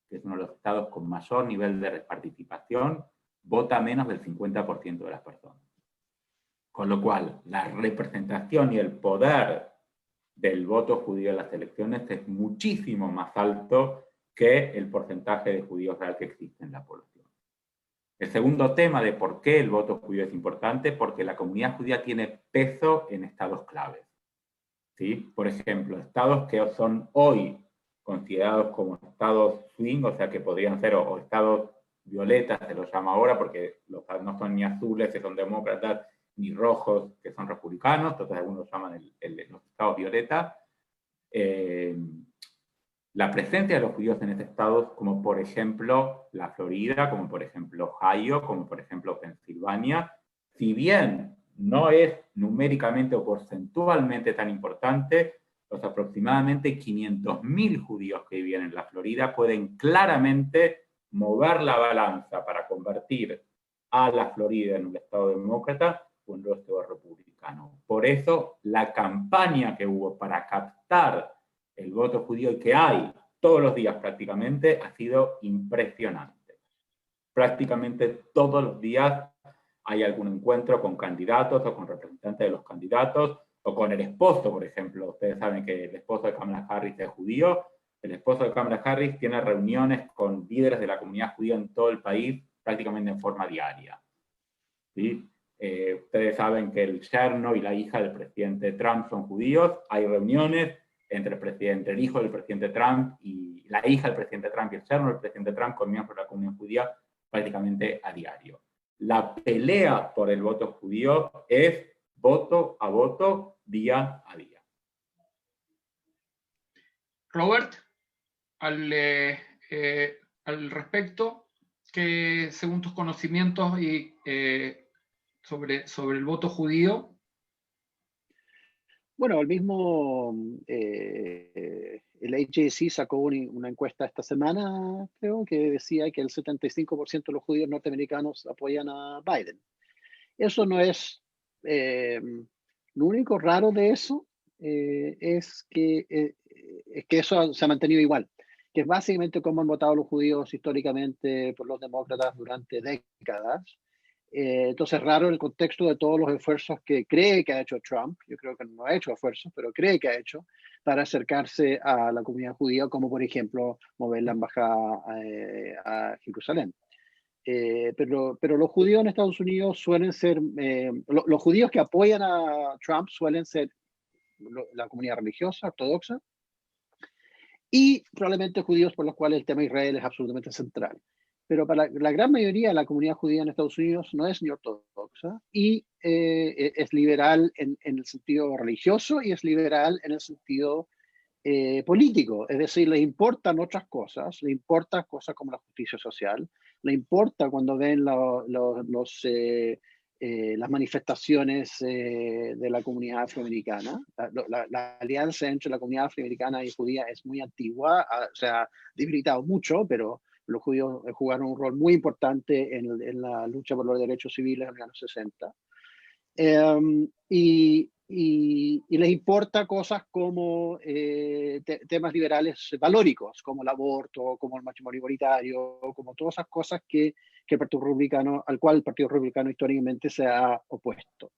que es uno de los estados con mayor nivel de participación, vota menos del 50% de las personas. Con lo cual, la representación y el poder del voto judío en las elecciones es muchísimo más alto que el porcentaje de judíos real que existe en la población. El segundo tema de por qué el voto judío es importante, porque la comunidad judía tiene peso en estados claves. ¿Sí? Por ejemplo, estados que son hoy considerados como estados swing, o sea que podrían ser o estados violetas, se los llama ahora, porque no son ni azules, que son demócratas, ni rojos, que son republicanos, entonces algunos llaman los estados violetas. La presencia de los judíos en estos estados, como por ejemplo la Florida, como por ejemplo Ohio, como por ejemplo Pensilvania, si bien no es numéricamente o porcentualmente tan importante, los aproximadamente 500.000 judíos que viven en la Florida pueden claramente mover la balanza para convertir a la Florida en un estado demócrata o en un estado republicano. Por eso la campaña que hubo para captar el voto judío y que hay todos los días prácticamente ha sido impresionante. Prácticamente todos los días hay algún encuentro con candidatos o con representantes de los candidatos o con el esposo, por ejemplo. Ustedes saben que el esposo de Kamala Harris es judío. El esposo de Kamala Harris tiene reuniones con líderes de la comunidad judía en todo el país prácticamente en forma diaria. ¿Sí? Ustedes saben que el yerno y la hija del presidente Trump son judíos. Hay reuniones entre el hijo del presidente Trump y la hija del presidente Trump y el yerno del presidente Trump con miembros de la comunidad judía prácticamente a diario. La pelea por el voto judío es voto a voto, día a día. Robert, al respecto, que según tus conocimientos y sobre el voto judío. Bueno, el mismo, el HAC sacó una encuesta esta semana, creo, que decía que el 75% de los judíos norteamericanos apoyan a Biden. Eso no es, lo único raro de eso es que eso se ha mantenido igual, que es básicamente como han votado los judíos históricamente por los demócratas durante décadas. Entonces es raro el contexto de todos los esfuerzos que cree que ha hecho Trump. Yo creo que no ha hecho esfuerzos, pero cree que ha hecho para acercarse a la comunidad judía, como por ejemplo mover la embajada a Jerusalén. Pero los judíos en Estados Unidos suelen ser, los judíos que apoyan a Trump suelen ser la comunidad religiosa, ortodoxa, y probablemente judíos por los cuales el tema de Israel es absolutamente central. Pero para la gran mayoría de la comunidad judía en Estados Unidos no es ni ortodoxa y es liberal en el sentido religioso y es liberal en el sentido político. Es decir, le importan otras cosas, le importan cosas como la justicia social, le importa cuando ven las manifestaciones de la comunidad afroamericana. La alianza entre la comunidad afroamericana y judía es muy antigua, se ha debilitado mucho, pero los judíos jugaron un rol muy importante en la lucha por los derechos civiles en los años 60. Y les importa cosas como temas liberales valóricos, como el aborto, como el matrimonio igualitario, como todas esas cosas que el Partido Republicano, al cual el Partido Republicano históricamente se ha opuesto.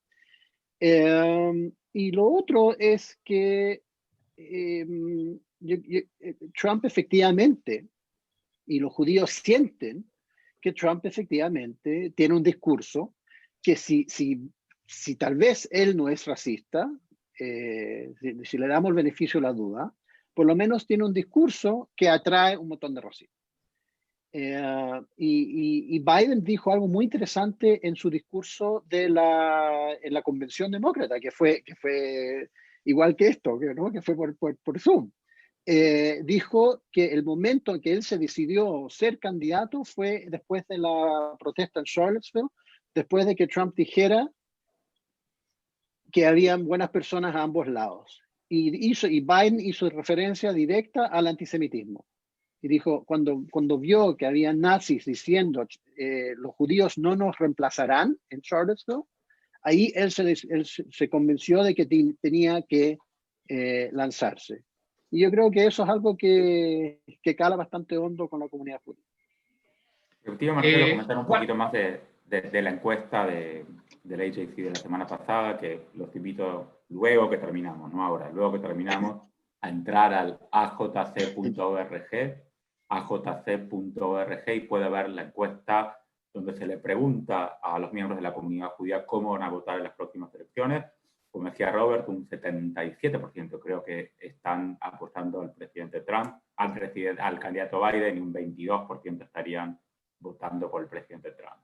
Y lo otro es que Trump efectivamente, y los judíos sienten que Trump efectivamente tiene un discurso que si tal vez él no es racista, si le damos el beneficio de la duda, por lo menos tiene un discurso que atrae un montón de racismo. Y Biden dijo algo muy interesante en su discurso en la convención demócrata, que fue igual que esto, ¿no? Que fue por Zoom. Dijo que el momento en que él se decidió ser candidato fue después de la protesta en Charlottesville, después de que Trump dijera que habían buenas personas a ambos lados. Y Biden hizo referencia directa al antisemitismo. Y dijo, cuando vio que había nazis diciendo los judíos no nos reemplazarán en Charlottesville, ahí él se convenció de que tenía que lanzarse. Y yo creo que eso es algo que cala bastante hondo con la comunidad judía. Efectivamente, Marcelo, comentar un poquito más de la encuesta del AJC de la semana pasada, que los invito luego que terminamos, no ahora, luego que terminamos, a entrar al ajc.org y puede ver la encuesta donde se le pregunta a los miembros de la comunidad judía cómo van a votar en las próximas elecciones. Como decía Robert, un 77% creo que están apostando al presidente Trump, al candidato Biden, y un 22% estarían votando por el presidente Trump.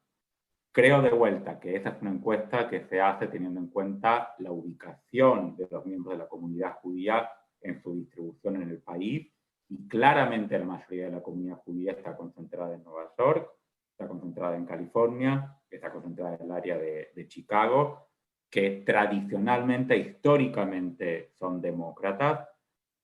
Creo de vuelta que esa es una encuesta que se hace teniendo en cuenta la ubicación de los miembros de la comunidad judía en su distribución en el país, y claramente la mayoría de la comunidad judía está concentrada en Nueva York, está concentrada en California, está concentrada en el área de Chicago, que tradicionalmente, históricamente son demócratas,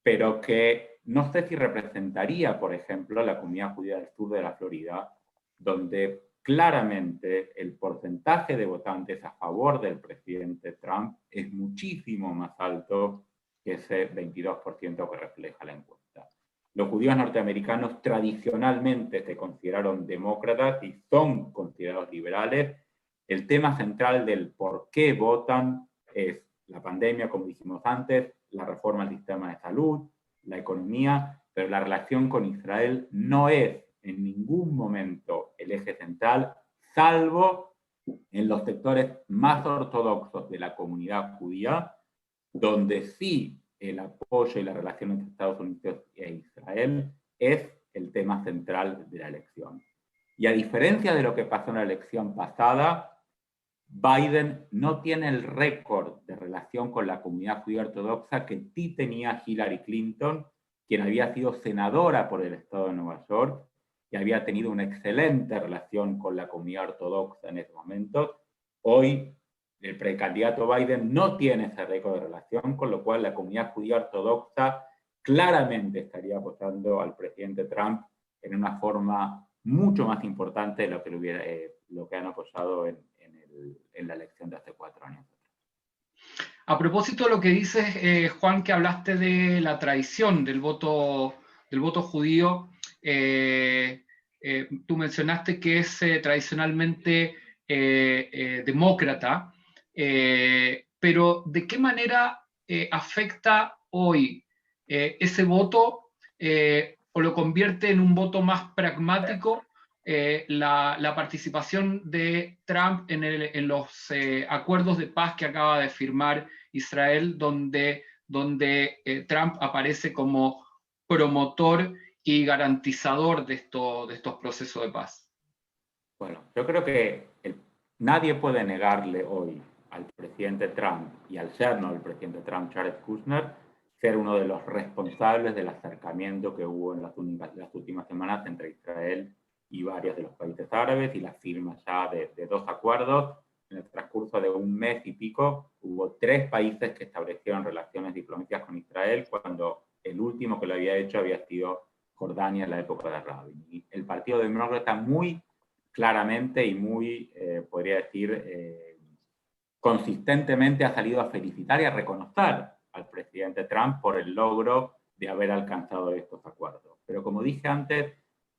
pero que no sé si representaría, por ejemplo, la comunidad judía del sur de la Florida, donde claramente el porcentaje de votantes a favor del presidente Trump es muchísimo más alto que ese 22% que refleja la encuesta. Los judíos norteamericanos tradicionalmente se consideraron demócratas y son considerados liberales. El tema central del por qué votan es la pandemia, como dijimos antes, la reforma al sistema de salud, la economía, pero la relación con Israel no es en ningún momento el eje central, salvo en los sectores más ortodoxos de la comunidad judía, donde sí el apoyo y la relación entre Estados Unidos e Israel es el tema central de la elección. Y a diferencia de lo que pasó en la elección pasada, Biden no tiene el récord de relación con la comunidad judía ortodoxa que sí tenía Hillary Clinton, quien había sido senadora por el estado de Nueva York y había tenido una excelente relación con la comunidad ortodoxa en ese momento. Hoy el precandidato Biden no tiene ese récord de relación, con lo cual la comunidad judía ortodoxa claramente estaría apoyando al presidente Trump en una forma mucho más importante de lo que han apoyado en la elección de hace 4 años. A propósito de lo que dices, Juan, que hablaste de la tradición del voto judío, tú mencionaste que es tradicionalmente demócrata, pero ¿de qué manera afecta hoy ese voto o lo convierte en un voto más pragmático la participación de Trump en los acuerdos de paz que acaba de firmar Israel, donde Trump aparece como promotor y garantizador de estos procesos de paz? Bueno, yo creo que nadie puede negarle hoy al presidente Trump y al yerno del presidente Trump, Jared Kushner, ser uno de los responsables del acercamiento que hubo en las últimas semanas entre Israel y varios de los países árabes, y la firma ya de 2 acuerdos. En el transcurso de un mes y pico hubo 3 países que establecieron relaciones diplomáticas con Israel, cuando el último que lo había hecho había sido Jordania en la época de Rabin. Y el Partido Demócrata muy claramente y muy, podría decir, consistentemente ha salido a felicitar y a reconocer al presidente Trump por el logro de haber alcanzado estos acuerdos. Pero como dije antes,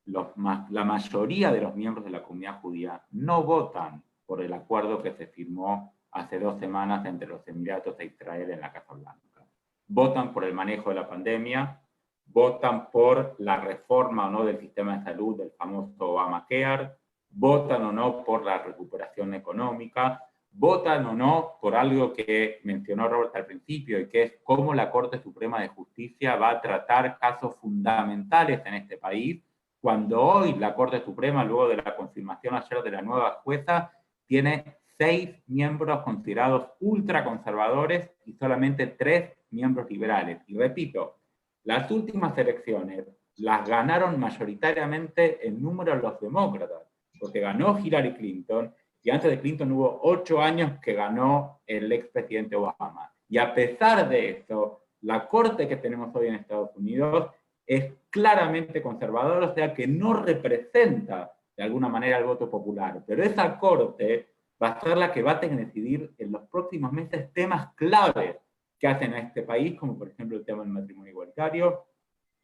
la mayoría de los miembros de la comunidad judía no votan por el acuerdo que se firmó hace 2 semanas entre los Emiratos e Israel en la Casa Blanca. Votan por el manejo de la pandemia, votan por la reforma o no del sistema de salud, del famoso Obamacare, votan o no por la recuperación económica, votan o no por algo que mencionó Robert al principio, y que es cómo la Corte Suprema de Justicia va a tratar casos fundamentales en este país, cuando hoy la Corte Suprema, luego de la confirmación ayer de la nueva jueza, tiene 6 miembros considerados ultraconservadores y solamente 3 miembros liberales. Y repito, las últimas elecciones las ganaron mayoritariamente en número los demócratas, porque ganó Hillary Clinton, y antes de Clinton hubo 8 años que ganó el expresidente Obama. Y a pesar de eso, la corte que tenemos hoy en Estados Unidos es claramente conservadora, o sea que no representa de alguna manera el voto popular. Pero esa corte va a ser la que va a tener que decidir en los próximos meses temas claves que hacen a este país, como por ejemplo el tema del matrimonio igualitario,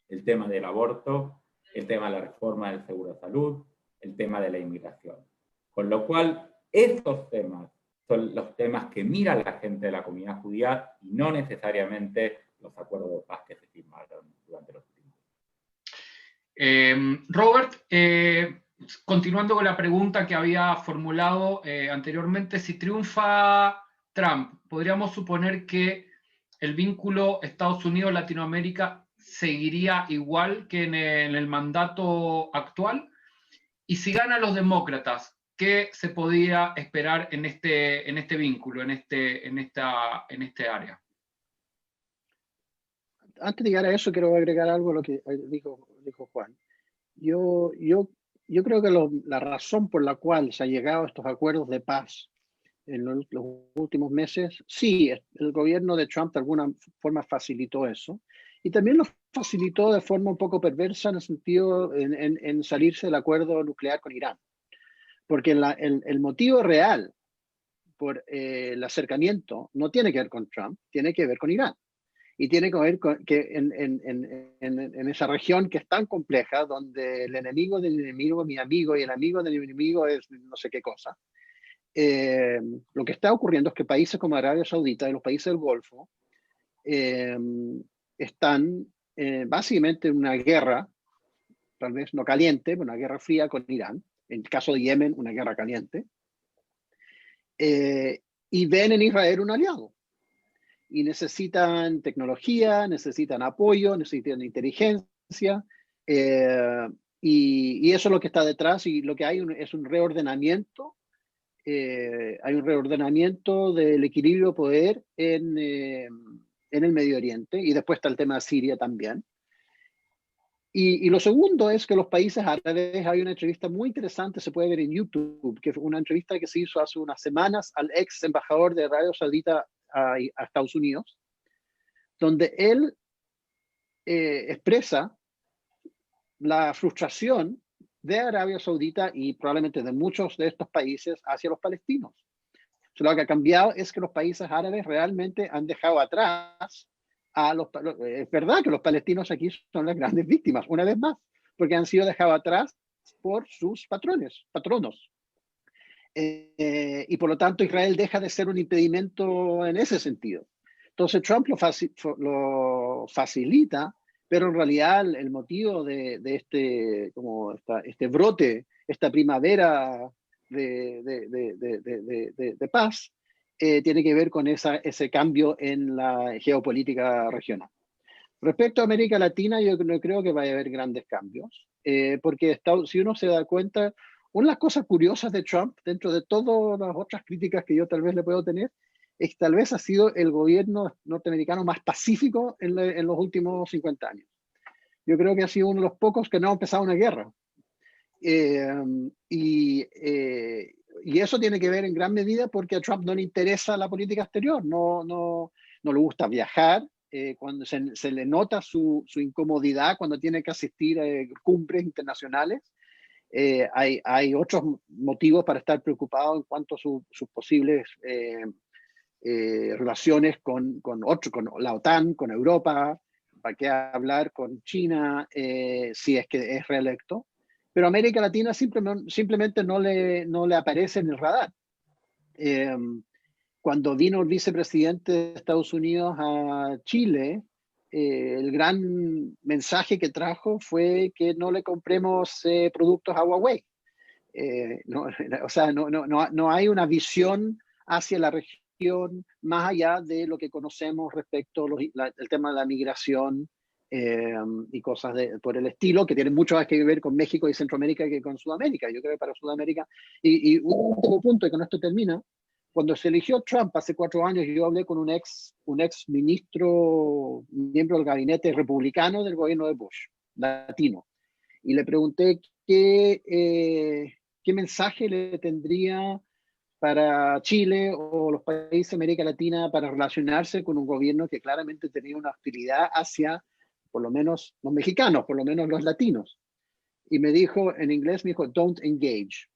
el tema del aborto, el tema de la reforma del seguro de salud, el tema de la inmigración. Con lo cual, estos temas son los temas que mira la gente de la comunidad judía y no necesariamente los acuerdos de paz que se firmaron durante los últimos años. Robert, continuando con la pregunta que había formulado anteriormente, si triunfa Trump, ¿podríamos suponer que el vínculo Estados Unidos-Latinoamérica seguiría igual que en el mandato actual? Y si ganan los demócratas, ¿qué se podía esperar en este vínculo, en este área? Antes de llegar a eso, quiero agregar algo a lo que dijo Juan. Yo creo que la razón por la cual se ha llegado a estos acuerdos de paz en los últimos meses, sí, el gobierno de Trump de alguna forma facilitó eso, y también lo facilitó de forma un poco perversa en el sentido en salirse del acuerdo nuclear con Irán. Porque el motivo real por el acercamiento no tiene que ver con Trump, tiene que ver con Irán. Y tiene que ver con que en esa región que es tan compleja, donde el enemigo del enemigo es mi amigo y el amigo del enemigo es no sé qué cosa, lo que está ocurriendo es que países como Arabia Saudita y los países del Golfo están básicamente en una guerra, tal vez no caliente, pero una guerra fría con Irán. En el caso de Yemen, una guerra caliente. Y ven en Israel un aliado. Y necesitan tecnología, necesitan apoyo, necesitan inteligencia. Y eso es lo que está detrás. Y lo que hay es un reordenamiento. Hay un reordenamiento del equilibrio de poder en el Medio Oriente. Y después está el tema de Siria también. Y lo segundo es que los países árabes, hay una entrevista muy interesante, se puede ver en YouTube, que fue una entrevista que se hizo hace unas semanas al ex embajador de Arabia Saudita a Estados Unidos, donde él expresa la frustración de Arabia Saudita y probablemente de muchos de estos países hacia los palestinos. So, lo que ha cambiado es que los países árabes realmente han dejado atrás es verdad que los palestinos aquí son las grandes víctimas, una vez más, porque han sido dejados atrás por sus patronos. Y por lo tanto Israel deja de ser un impedimento en ese sentido. Entonces Trump lo facilita, pero en realidad el motivo de este brote, esta primavera de paz, tiene que ver con ese cambio en la geopolítica regional. Respecto a América Latina, yo no creo que vaya a haber grandes cambios, porque si uno se da cuenta, una de las cosas curiosas de Trump, dentro de todas las otras críticas que yo tal vez le puedo tener, es que tal vez ha sido el gobierno norteamericano más pacífico en los últimos 50 años. Yo creo que ha sido uno de los pocos que no ha empezado una guerra. Y eso tiene que ver en gran medida porque a Trump no le interesa la política exterior, no le gusta viajar, cuando se le nota su incomodidad cuando tiene que asistir a cumbres internacionales. Hay otros motivos para estar preocupado en cuanto a sus posibles relaciones con la OTAN, con Europa, para qué hablar con China si es que es reelecto. Pero América Latina simplemente no le aparece en el radar. Cuando vino el vicepresidente de Estados Unidos a Chile, el gran mensaje que trajo fue que no le compremos productos a Huawei. O sea, no hay una visión hacia la región más allá de lo que conocemos respecto al tema de la migración y cosas por el estilo, que tienen mucho más que ver con México y Centroamérica que con Sudamérica. Yo creo que para Sudamérica, y un último punto, y con esto termina, Cuando se eligió Trump hace 4 años, yo hablé con un ex ministro, miembro del gabinete republicano del gobierno de Bush, latino, y le pregunté qué mensaje le tendría para Chile o los países de América Latina para relacionarse con un gobierno que claramente tenía una hostilidad hacia, por lo menos, los mexicanos, por lo menos los latinos. Y me dijo, en inglés, me dijo, don't engage.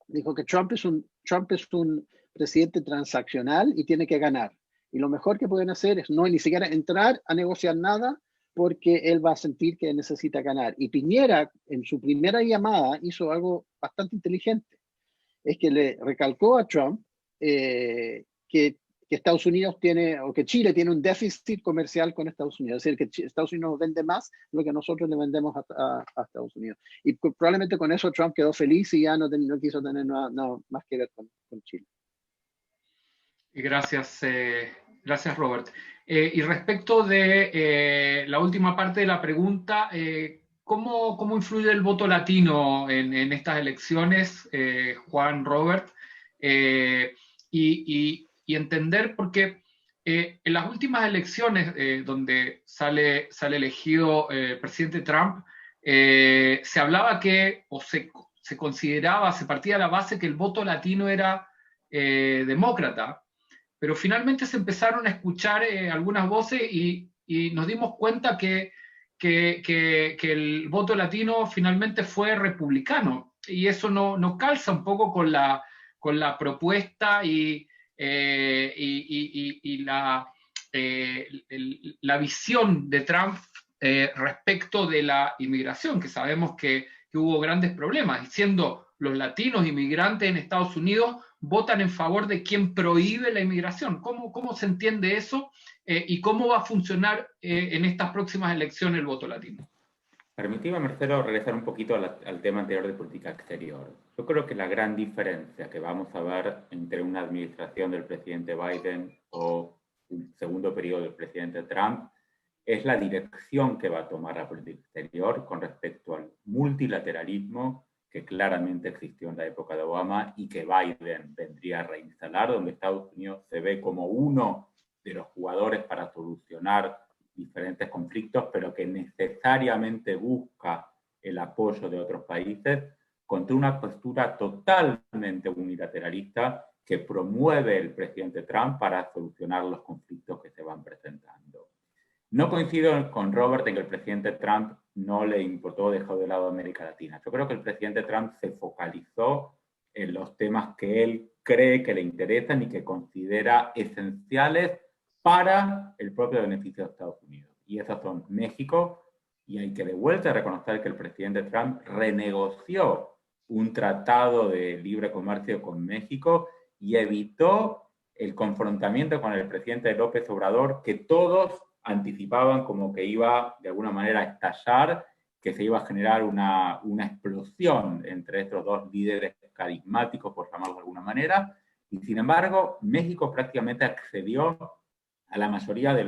Dijo que Trump es un presidente transaccional y tiene que ganar. Y lo mejor que pueden hacer es no ni siquiera entrar a negociar nada, porque él va a sentir que necesita ganar. Y Piñera, en su primera llamada, hizo algo bastante inteligente. Es que le recalcó a Trump que Estados Unidos tiene, o que Chile tiene un déficit comercial con Estados Unidos. Es decir, que Estados Unidos nos vende más de lo que nosotros le vendemos a Estados Unidos. Y probablemente con eso Trump quedó feliz y ya no quiso tener nada más que ver con Chile. Gracias, gracias Robert. Y respecto de la última parte de la pregunta, ¿cómo influye el voto latino en estas elecciones, Juan, Robert? Y entender, porque en las últimas elecciones donde sale elegido el presidente Trump, se hablaba que, o se consideraba, se partía de la base que el voto latino era demócrata, pero finalmente se empezaron a escuchar algunas voces y nos dimos cuenta que el voto latino finalmente fue republicano, y eso no calza un poco con la propuesta y la visión de Trump respecto de la inmigración, que sabemos que hubo grandes problemas, y siendo los latinos inmigrantes en Estados Unidos votan en favor de quien prohíbe la inmigración. ¿Cómo se entiende eso y cómo va a funcionar en estas próximas elecciones el voto latino? Permítame, Marcelo, regresar un poquito al tema anterior de política exterior. Yo creo que la gran diferencia que vamos a ver entre una administración del presidente Biden o un segundo periodo del presidente Trump es la dirección que va a tomar la política exterior con respecto al multilateralismo que claramente existió en la época de Obama y que Biden vendría a reinstalar, donde Estados Unidos se ve como uno de los jugadores para solucionar diferentes conflictos, pero que necesariamente busca el apoyo de otros países, contra una postura totalmente unilateralista que promueve el presidente Trump para solucionar los conflictos que se van presentando. No coincido con Robert en que el presidente Trump no le importó, dejó de lado a América Latina. Yo creo que el presidente Trump se focalizó en los temas que él cree que le interesan y que considera esenciales para el propio beneficio de Estados Unidos. Y esos son México, y hay que de vuelta reconocer que el presidente Trump renegoció un tratado de libre comercio con México y evitó el confrontamiento con el presidente López Obrador, que todos anticipaban como que iba de alguna manera a estallar, que se iba a generar una explosión entre estos dos líderes carismáticos, por llamarlo de alguna manera, y sin embargo México prácticamente accedió a la mayoría de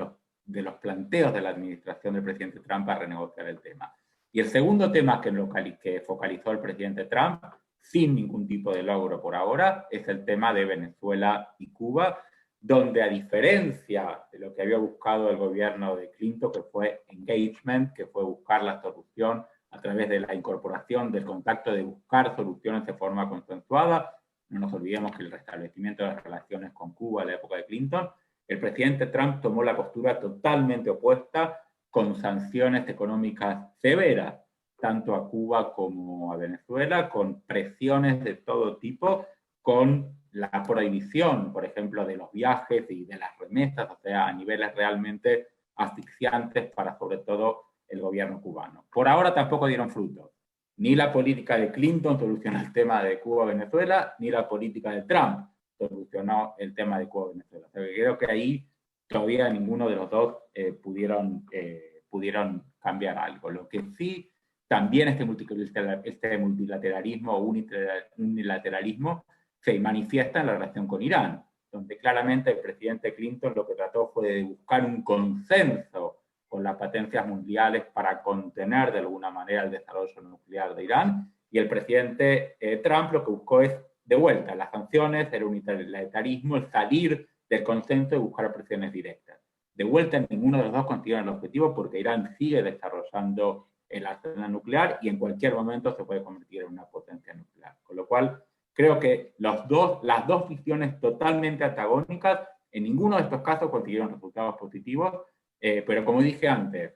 los planteos de la administración del presidente Trump para renegociar el tema. Y el segundo tema que focalizó el presidente Trump, sin ningún tipo de logro por ahora, es el tema de Venezuela y Cuba, donde, a diferencia de lo que había buscado el gobierno de Clinton, que fue engagement, que fue buscar la solución a través de la incorporación del contacto, de buscar soluciones de forma consensuada, no nos olvidemos que el restablecimiento de las relaciones con Cuba en la época de Clinton, el presidente Trump tomó la postura totalmente opuesta, con sanciones económicas severas, tanto a Cuba como a Venezuela, con presiones de todo tipo, con la prohibición, por ejemplo, de los viajes y de las remesas, o sea, a niveles realmente asfixiantes para, sobre todo, el gobierno cubano. Por ahora tampoco dieron frutos. Ni la política de Clinton solucionó el tema de Cuba-Venezuela, ni la política de Trump solucionó el tema de Cuba-Venezuela. O sea, creo que ahí todavía ninguno de los dos pudieron cambiar algo. Lo que sí, también este multilateralismo o unilateralismo se manifiesta en la relación con Irán, donde claramente el presidente Clinton lo que trató fue de buscar un consenso con las potencias mundiales para contener de alguna manera el desarrollo nuclear de Irán, y el presidente Trump lo que buscó es de vuelta, las sanciones, el unilateralismo, el salir del consenso y buscar presiones directas. De vuelta, ninguno de los dos consiguen el objetivo porque Irán sigue desarrollando el arsenal nuclear y en cualquier momento se puede convertir en una potencia nuclear. Con lo cual, creo que las dos visiones totalmente antagónicas, en ninguno de estos casos consiguieron resultados positivos, pero como dije antes,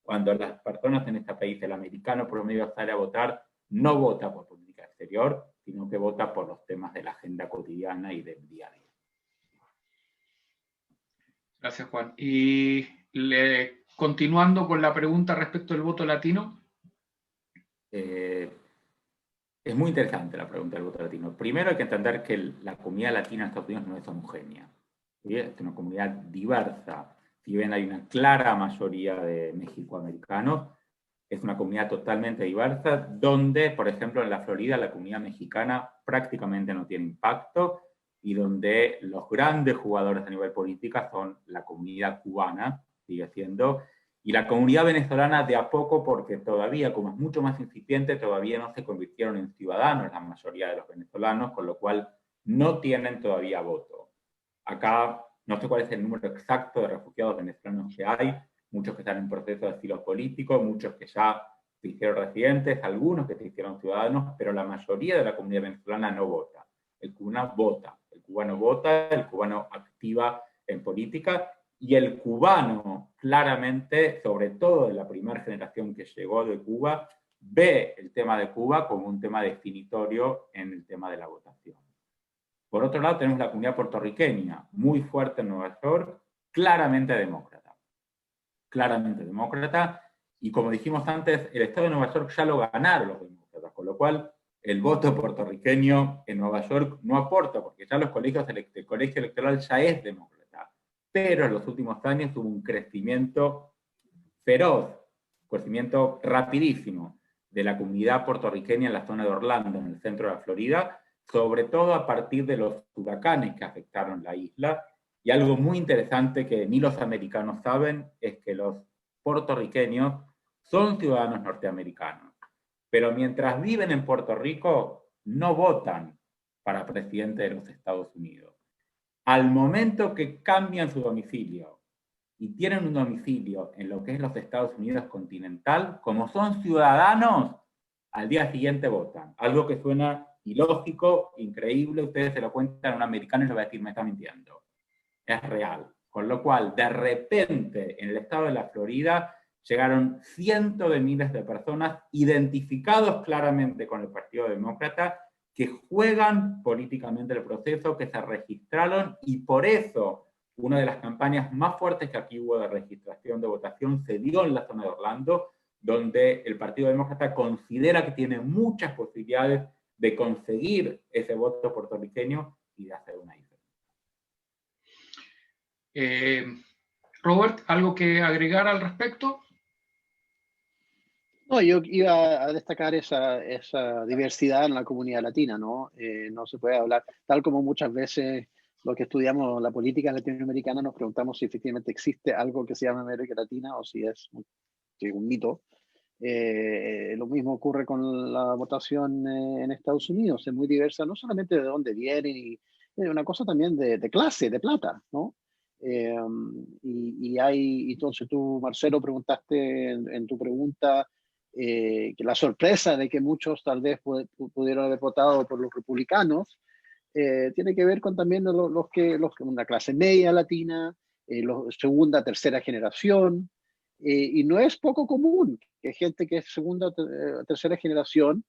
cuando las personas en este país, el americano promedio sale a votar, no vota por política exterior, sino que vota por los temas de la agenda cotidiana y del día a día. Gracias, Juan. Y continuando con la pregunta respecto al voto latino. Es muy interesante la pregunta del voto latino. Primero hay que entender que la comunidad latina en Estados Unidos no es homogénea. ¿Sí? Es una comunidad diversa. Si bien hay una clara mayoría de mexicoamericanos, es una comunidad totalmente diversa, donde, por ejemplo, en la Florida la comunidad mexicana prácticamente no tiene impacto, y donde los grandes jugadores a nivel política son la comunidad cubana, sigue siendo, y la comunidad venezolana de a poco, porque todavía, como es mucho más incipiente, todavía no se convirtieron en ciudadanos la mayoría de los venezolanos, con lo cual no tienen todavía voto. Acá no sé cuál es el número exacto de refugiados venezolanos que hay, muchos que están en proceso de asilo político, muchos que ya se hicieron residentes, algunos que se hicieron ciudadanos, pero la mayoría de la comunidad venezolana no vota. El cubano vota, el cubano activa en política, y el cubano claramente, sobre todo de la primera generación que llegó de Cuba, ve el tema de Cuba como un tema definitorio en el tema de la votación. Por otro lado, tenemos la comunidad puertorriqueña, muy fuerte en Nueva York, claramente demócrata. Claramente demócrata, y como dijimos antes, el estado de Nueva York ya lo ganaron los demócratas, con lo cual el voto puertorriqueño en Nueva York no aporta, porque ya el colegio electoral ya es demócrata. Pero en los últimos años hubo un crecimiento feroz, un crecimiento rapidísimo de la comunidad puertorriqueña en la zona de Orlando, en el centro de la Florida, sobre todo a partir de los huracanes que afectaron la isla. Y algo muy interesante que ni los americanos saben es que los puertorriqueños son ciudadanos norteamericanos, pero mientras viven en Puerto Rico no votan para presidente de los Estados Unidos. Al momento que cambian su domicilio y tienen un domicilio en lo que es los Estados Unidos continental, como son ciudadanos, al día siguiente votan. Algo que suena ilógico, increíble, ustedes se lo cuentan a un americano y le va a decir, me está mintiendo. Es real. Con lo cual, de repente, en el estado de la Florida, llegaron cientos de miles de personas identificados claramente con el Partido Demócrata, que juegan políticamente el proceso, que se registraron, y por eso una de las campañas más fuertes que aquí hubo de registración de votación se dio en la zona de Orlando, donde el Partido Demócrata considera que tiene muchas posibilidades de conseguir ese voto puertorriqueño y de hacer una diferencia. Robert, ¿algo que agregar al respecto? No, yo iba a destacar esa diversidad en la comunidad latina, ¿no? No se puede hablar, tal como muchas veces los que estudiamos la política latinoamericana nos preguntamos si efectivamente existe algo que se llama América Latina o si es un mito. Lo mismo ocurre con la votación en Estados Unidos, es muy diversa, no solamente de dónde vienen, y una cosa también de clase, de plata, ¿no? Entonces tú, Marcelo, preguntaste en tu pregunta que la sorpresa de que muchos tal vez pudieron haber votado por los republicanos tiene que ver con también los que una clase media latina, segunda, tercera generación, y no es poco común que gente que es segunda, tercera generación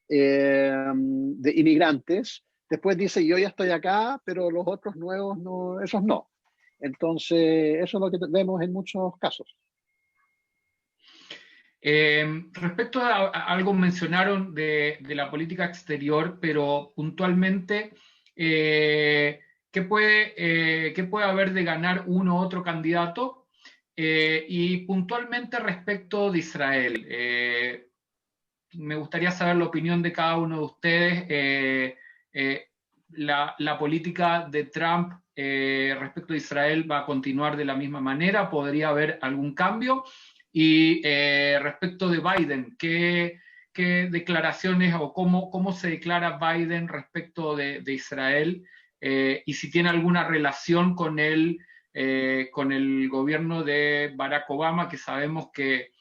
de inmigrantes, después dice yo ya estoy acá, pero los otros nuevos no, esos no. Entonces, eso es lo que vemos en muchos casos. Respecto a algo mencionaron de la política exterior, pero puntualmente, ¿qué puede haber de ganar uno u otro candidato? Y puntualmente respecto de Israel, me gustaría saber la opinión de cada uno de ustedes. La política de Trump respecto a Israel va a continuar de la misma manera, ¿podría haber algún cambio? Y respecto de Biden, ¿qué qué declaraciones o cómo se declara Biden respecto de Israel, y si tiene alguna relación con el gobierno de Barack Obama, que sabemos que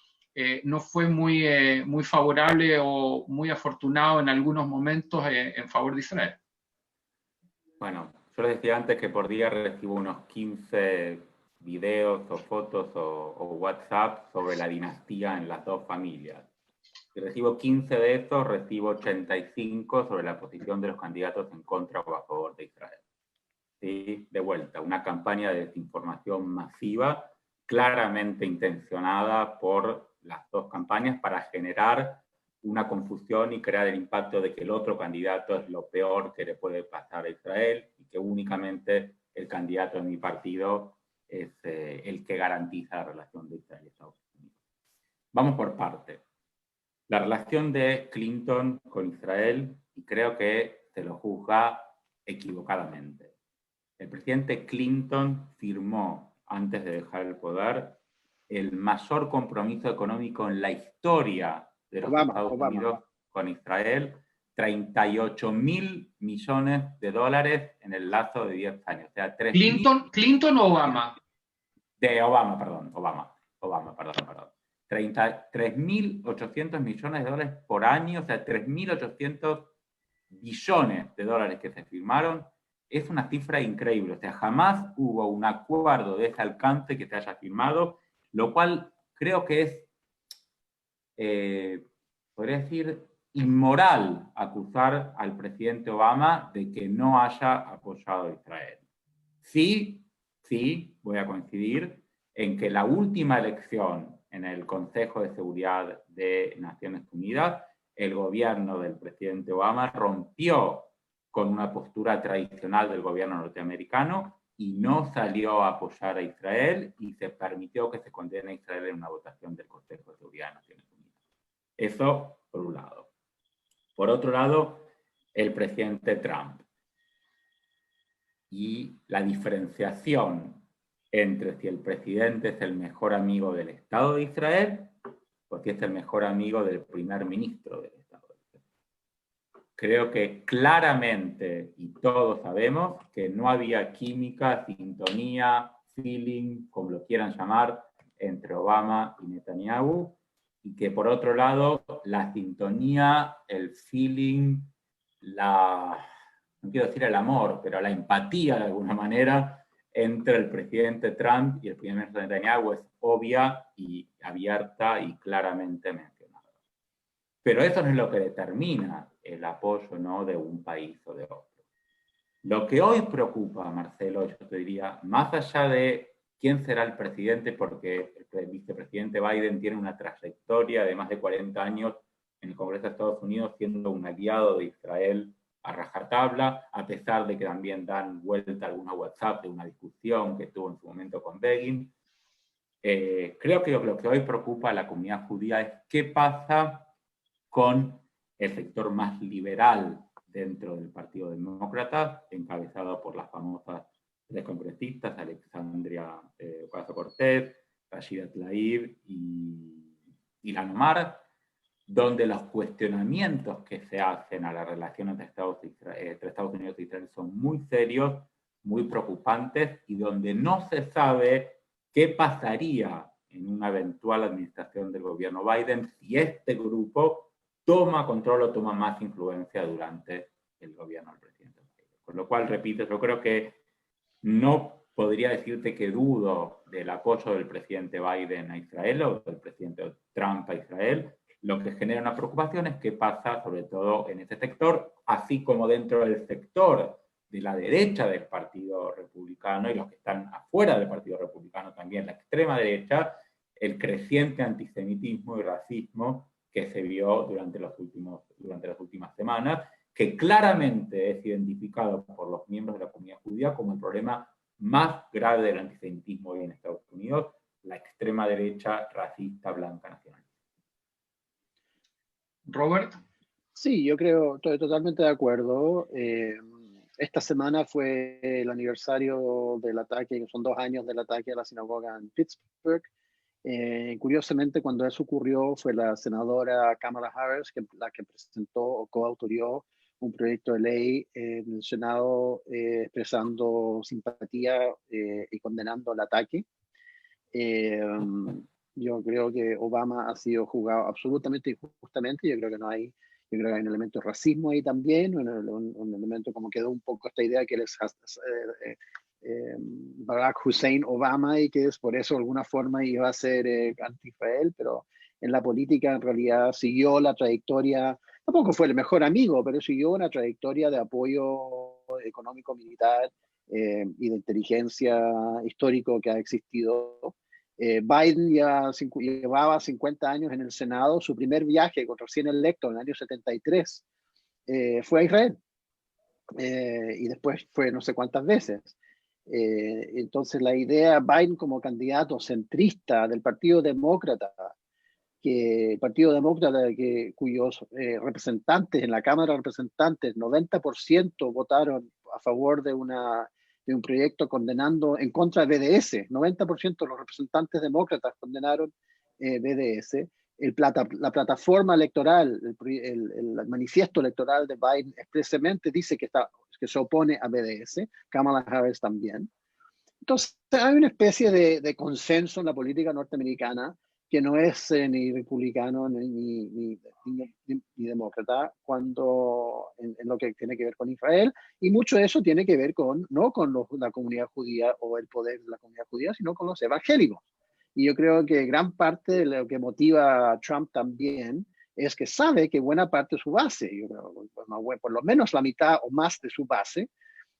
no fue muy favorable o muy afortunado en algunos momentos en favor de Israel. Bueno, yo les decía antes que por día recibo unos 15 videos o fotos o WhatsApp sobre la dinastía en las dos familias. Si recibo 15 de estos, recibo 85 sobre la posición de los candidatos en contra o a favor de Israel. ¿Sí? De vuelta, una campaña de desinformación masiva, claramente intencionada por las dos campañas para generar una confusión y crear el impacto de que el otro candidato es lo peor que le puede pasar a Israel y que únicamente el candidato de mi partido es el que garantiza la relación de Israel y Estados Unidos. Vamos por partes. La relación de Clinton con Israel, y creo que se lo juzga equivocadamente. El presidente Clinton firmó, antes de dejar el poder, el mayor compromiso económico en la historia de los Estados Unidos con Israel, 38.000 millones de dólares en el lazo de 10 años. O sea, ¿Clinton o Obama? De Obama, perdón. 3.800 millones de dólares por año, o sea, 3.800 billones de dólares que se firmaron. Es una cifra increíble, o sea, jamás hubo un acuerdo de ese alcance que se haya firmado, lo cual creo que es, podría decir, inmoral acusar al presidente Obama de que no haya apoyado a Israel. Sí, voy a coincidir en que la última elección en el Consejo de Seguridad de Naciones Unidas, el gobierno del presidente Obama rompió con una postura tradicional del gobierno norteamericano y no salió a apoyar a Israel y se permitió que se condene a Israel en una votación del Consejo de Seguridad de Naciones Unidas. Eso por un lado. Por otro lado, el presidente Trump y la diferenciación entre si el presidente es el mejor amigo del Estado de Israel o si es el mejor amigo del primer ministro del Estado de Israel. Creo que claramente, y todos sabemos, que no había química, sintonía, feeling, como lo quieran llamar, entre Obama y Netanyahu, y que por otro lado, la sintonía, el feeling, no quiero decir el amor, pero la empatía de alguna manera entre el presidente Trump y el primer ministro Netanyahu es obvia y abierta y claramente mencionada. Pero eso no es lo que determina el apoyo, ¿no?, de un país o de otro. Lo que hoy preocupa, Marcelo, yo te diría, más allá de quién será el presidente, porque el vicepresidente Biden tiene una trayectoria de más de 40 años en el Congreso de Estados Unidos siendo un aliado de Israel a rajatabla, a pesar de que también dan vuelta alguna WhatsApp de una discusión que tuvo en su momento con Begin. Creo que lo que hoy preocupa a la comunidad judía es qué pasa con el sector más liberal dentro del Partido Demócrata, encabezado por las famosas tres congresistas, Alexandria Ocasio-Cortez, Rashida Tlaib y Ilhan Omar, donde los cuestionamientos que se hacen a la relación entre Estados Unidos e Israel son muy serios, muy preocupantes, y donde no se sabe qué pasaría en una eventual administración del gobierno Biden si este grupo toma control o toma más influencia durante el gobierno del presidente. Con lo cual, repito, yo creo que no podría decirte que dudo del apoyo del presidente Biden a Israel o del presidente Trump a Israel. Lo que genera una preocupación es qué pasa sobre todo en ese sector, así como dentro del sector de la derecha del Partido Republicano y los que están afuera del Partido Republicano también, la extrema derecha, el creciente antisemitismo y racismo que se vio durante las últimas semanas, que claramente es identificado por los miembros de la comunidad judía como el problema más grave del antisemitismo hoy en Estados Unidos, la extrema derecha racista, blanca, nacionalista. Robert. Sí, yo creo, estoy totalmente de acuerdo. Esta semana fue el aniversario del ataque, son 2 años del ataque a la sinagoga en Pittsburgh, Curiosamente, cuando eso ocurrió, fue la senadora Kamala Harris la que presentó o coautorió un proyecto de ley en el Senado expresando simpatía y condenando el ataque. Yo creo que Obama ha sido juzgado absolutamente injustamente. Yo creo que yo creo que hay un elemento de racismo ahí también, un elemento como quedó un poco esta idea que él es Barack Hussein Obama y que es por eso de alguna forma iba a ser anti-Israel, pero en la política en realidad siguió la trayectoria, tampoco fue el mejor amigo, pero siguió una trayectoria de apoyo económico, militar y de inteligencia histórico que ha existido. Biden ya llevaba 50 años en el Senado. Su primer viaje, recién electo en el año 73, fue a Israel. Y después fue no sé cuántas veces. Entonces la idea, Biden como candidato centrista del Partido Demócrata, cuyos representantes en la Cámara de Representantes, 90% votaron a favor de un proyecto condenando en contra de BDS, 90% de los representantes demócratas condenaron BDS. La plataforma electoral, el manifiesto electoral de Biden expresamente dice que se opone a BDS, Kamala Harris también. Entonces hay una especie de consenso en la política norteamericana que no es ni republicano ni demócrata cuando en lo que tiene que ver con Israel, y mucho de eso tiene que ver no con la comunidad judía o el poder de la comunidad judía, sino con los evangélicos. Y yo creo que gran parte de lo que motiva a Trump también es que sabe que buena parte de su base, yo creo, por lo menos la mitad o más de su base,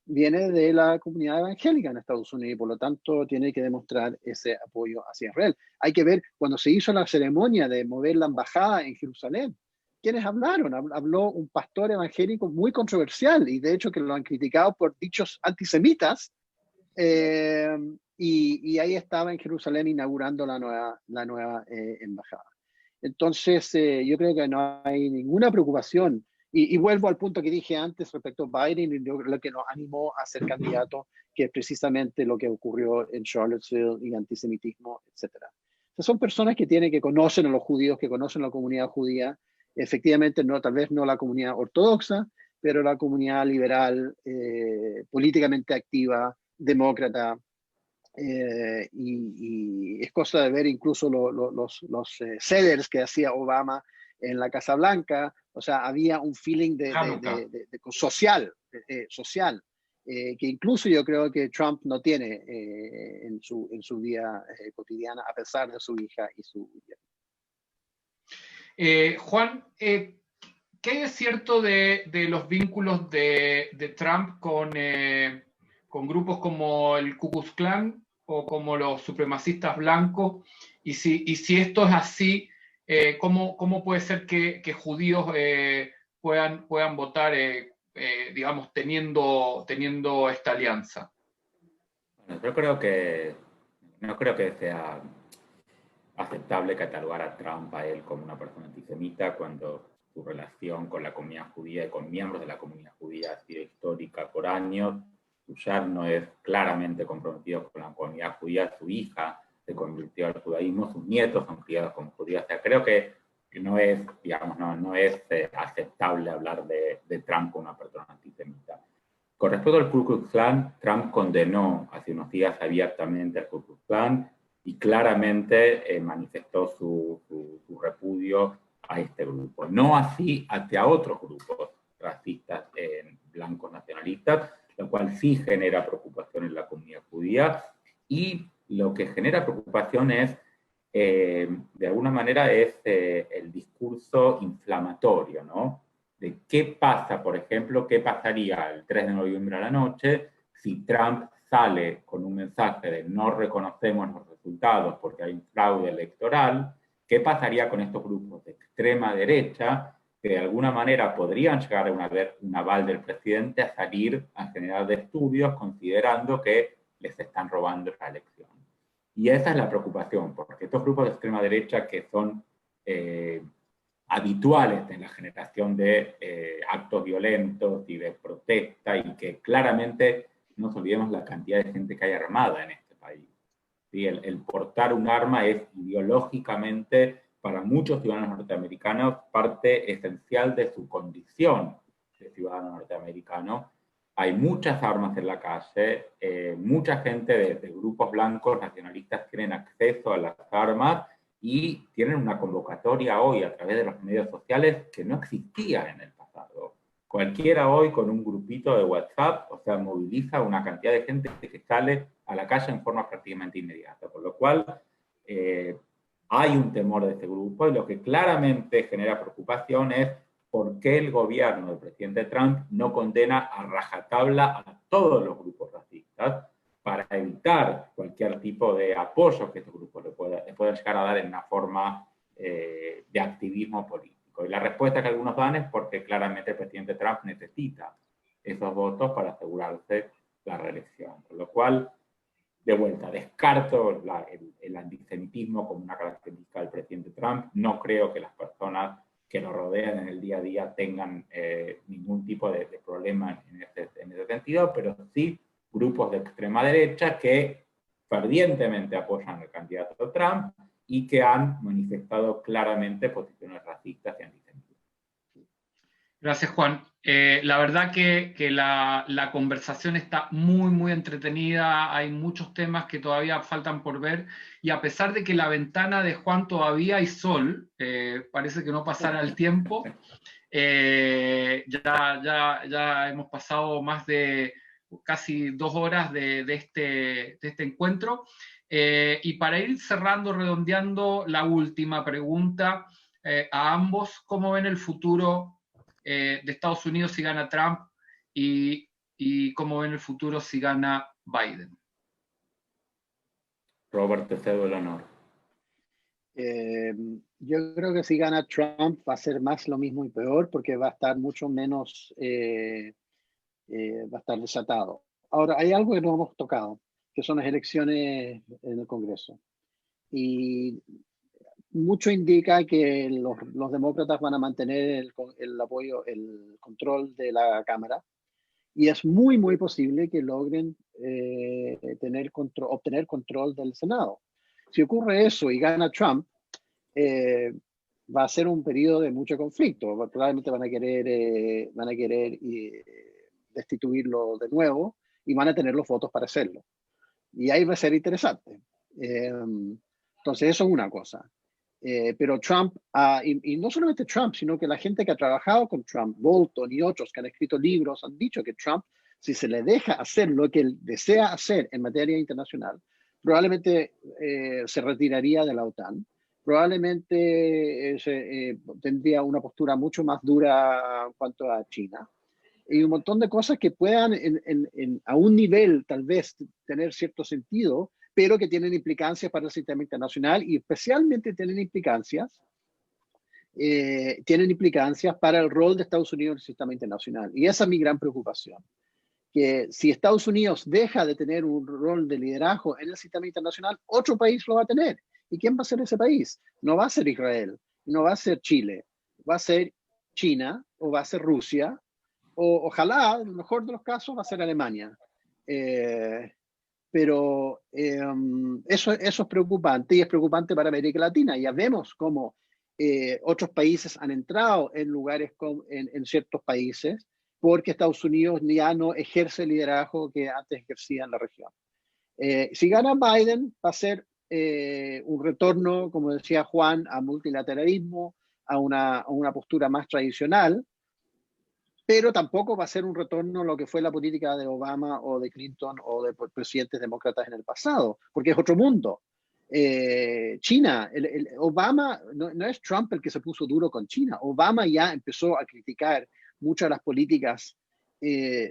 viene de la comunidad evangélica en Estados Unidos y por lo tanto tiene que demostrar ese apoyo hacia Israel. Hay que ver cuando se hizo la ceremonia de mover la embajada en Jerusalén, ¿quiénes hablaron? Habló un pastor evangélico muy controversial y de hecho que lo han criticado por dichos antisemitas y ahí estaba en Jerusalén inaugurando la nueva embajada. Entonces yo creo que no hay ninguna preocupación. Y vuelvo al punto que dije antes respecto a Biden y lo que nos animó a ser candidato, que es precisamente lo que ocurrió en Charlottesville y antisemitismo, etc. Entonces son personas que conocen a los judíos, que conocen a la comunidad judía, efectivamente tal vez no la comunidad ortodoxa, pero la comunidad liberal, políticamente activa, demócrata, y es cosa de ver incluso los seders que hacía Obama en la Casa Blanca. O sea, había un feeling social, que incluso yo creo que Trump no tiene en su vida cotidiana, a pesar de su hija y su Juan, ¿qué es cierto de los vínculos de Trump con grupos como el Ku Klux Klan o como los supremacistas blancos? Y si esto es así, ¿cómo puede ser que judíos puedan votar, digamos, teniendo esta alianza? Bueno, no creo que sea aceptable catalogar a Trump a él como una persona antisemita cuando su relación con la comunidad judía y con miembros de la comunidad judía ha sido histórica por años. Su yerno es claramente comprometido con la comunidad judía, su hija se convirtió al judaísmo, sus nietos son criados como judíos. O sea, creo que no es, digamos, no es aceptable hablar de Trump como una persona antisemita. Con respecto al Ku Klux Klan, Trump condenó hace unos días abiertamente al Ku Klux Klan y claramente manifestó su repudio a este grupo. No así hacia otros grupos racistas blancos nacionalistas, lo cual sí genera preocupación en la comunidad judía, y lo que genera preocupación es, de alguna manera, es el discurso inflamatorio, ¿no? De qué pasa, por ejemplo, qué pasaría el 3 de noviembre a la noche si Trump sale con un mensaje de no reconocemos los resultados porque hay un fraude electoral. ¿Qué pasaría con estos grupos de extrema derecha que de alguna manera podrían llegar a un aval del presidente a salir a generar estudios considerando que les están robando la elección? Y esa es la preocupación, porque estos grupos de extrema derecha que son habituales en la generación de actos violentos y de protesta, y que claramente no nos olvidemos la cantidad de gente que hay armada en este país. ¿sí? El portar un arma es ideológicamente, para muchos ciudadanos norteamericanos, parte esencial de su condición de ciudadano norteamericano. Hay muchas armas en la calle, mucha gente de grupos blancos nacionalistas tienen acceso a las armas y tienen una convocatoria hoy a través de los medios sociales que no existía en el pasado. Cualquiera hoy con un grupito de WhatsApp, o sea, moviliza una cantidad de gente que sale a la calle en forma prácticamente inmediata, por lo cual hay un temor de este grupo y lo que claramente genera preocupación es por qué el gobierno del presidente Trump no condena a rajatabla a todos los grupos racistas para evitar cualquier tipo de apoyo que estos grupos le puedan llegar a dar en una forma de activismo político. Y la respuesta que algunos dan es porque claramente el presidente Trump necesita esos votos para asegurarse la reelección. Con lo cual, de vuelta, descarto el antisemitismo como una característica del presidente Trump. No creo que las personas que lo rodean en el día a día tengan ningún tipo de problema en ese sentido, pero sí grupos de extrema derecha que fervientemente apoyan al candidato Trump y que han manifestado claramente posiciones racistas y antisemitas. Gracias, Juan. La verdad que la conversación está muy entretenida, hay muchos temas que todavía faltan por ver, y a pesar de que la ventana de Juan todavía hay sol, parece que no pasará el tiempo, ya hemos pasado más de casi 2 horas de este encuentro, y para ir cerrando, redondeando la última pregunta a ambos, ¿cómo ven el futuro de Estados Unidos si gana Trump y cómo ven el futuro si gana Biden? Robert, te cedo el honor. Yo creo que si gana Trump va a ser más lo mismo y peor porque va a estar mucho menos, va a estar desatado. Ahora, hay algo que no hemos tocado, que son las elecciones en el Congreso. Y mucho indica que los demócratas van a mantener el apoyo, el control de la Cámara, y es muy posible que logren obtener control del Senado. Si ocurre eso y gana Trump, va a ser un periodo de mucho conflicto. Probablemente van a querer destituirlo de nuevo y van a tener los votos para hacerlo. Y ahí va a ser interesante. Entonces, eso es una cosa. Pero Trump, y no solamente Trump, sino que la gente que ha trabajado con Trump, Bolton y otros que han escrito libros, han dicho que Trump, si se le deja hacer lo que él desea hacer en materia internacional, probablemente se retiraría de la OTAN, probablemente tendría una postura mucho más dura en cuanto a China, y un montón de cosas que puedan a un nivel tal vez tener cierto sentido, pero que tienen implicancias para el sistema internacional y especialmente tienen implicancias para el rol de Estados Unidos en el sistema internacional. Y esa es mi gran preocupación, que si Estados Unidos deja de tener un rol de liderazgo en el sistema internacional, otro país lo va a tener. ¿Y quién va a ser ese país? No va a ser Israel, no va a ser Chile, va a ser China o va a ser Rusia, o ojalá, en el mejor de los casos, va a ser Alemania. Pero eso es preocupante, y es preocupante para América Latina. Ya vemos cómo otros países han entrado en lugares en ciertos países porque Estados Unidos ya no ejerce el liderazgo que antes ejercía en la región. Si gana Biden, va a ser un retorno, como decía Juan, a multilateralismo, a una postura más tradicional, pero tampoco va a ser un retorno a lo que fue la política de Obama o de Clinton o de presidentes demócratas en el pasado, porque es otro mundo. China, Obama, no es Trump el que se puso duro con China. Obama ya empezó a criticar muchas de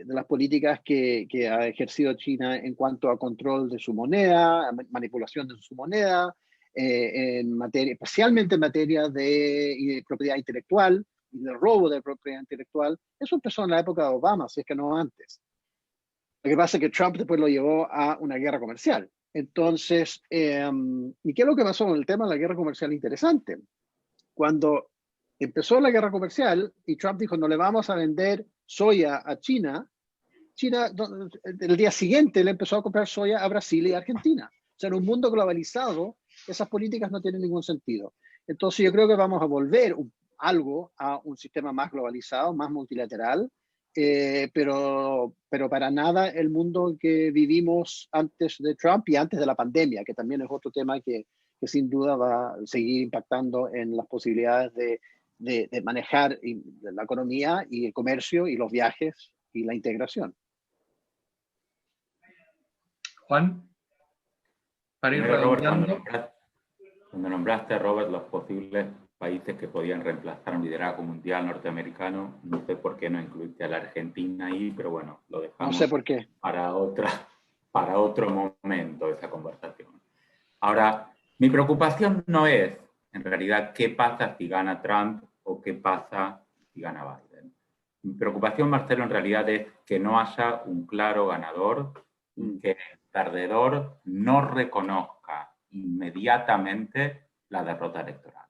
las políticas que ha ejercido China en cuanto a control de su moneda, manipulación de su moneda, especialmente en materia de propiedad intelectual y del robo de propiedad intelectual. Eso empezó en la época de Obama, si es que no antes. Lo que pasa es que Trump después lo llevó a una guerra comercial. Entonces, ¿y qué es lo que pasó con el tema de la guerra comercial? Interesante. Cuando empezó la guerra comercial y Trump dijo, no le vamos a vender soya a China, el día siguiente le empezó a comprar soya a Brasil y Argentina. sea, en un mundo globalizado, esas políticas no tienen ningún sentido. Entonces yo creo que vamos a volver algo a un sistema más globalizado, más multilateral, pero para nada el mundo que vivimos antes de Trump y antes de la pandemia, que también es otro tema que sin duda va a seguir impactando en las posibilidades de manejar la economía y el comercio y los viajes y la integración. Juan, para ir Primero, Robert, redondeando. cuando nombraste, Robert, los posibles países que podían reemplazar un liderazgo mundial norteamericano, no sé por qué no incluiste a la Argentina ahí, pero bueno, lo dejamos No sé por qué. para otro momento esa conversación. Ahora, mi preocupación no es, en realidad, qué pasa si gana Trump o qué pasa si gana Biden. Mi preocupación, Marcelo, en realidad es que no haya un claro ganador y que el perdedor no reconozca inmediatamente la derrota electoral.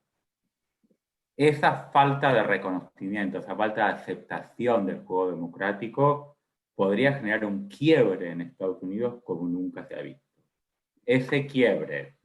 Esa falta de reconocimiento, esa falta de aceptación del juego democrático podría generar un quiebre en Estados Unidos como nunca se ha visto. Ese quiebre,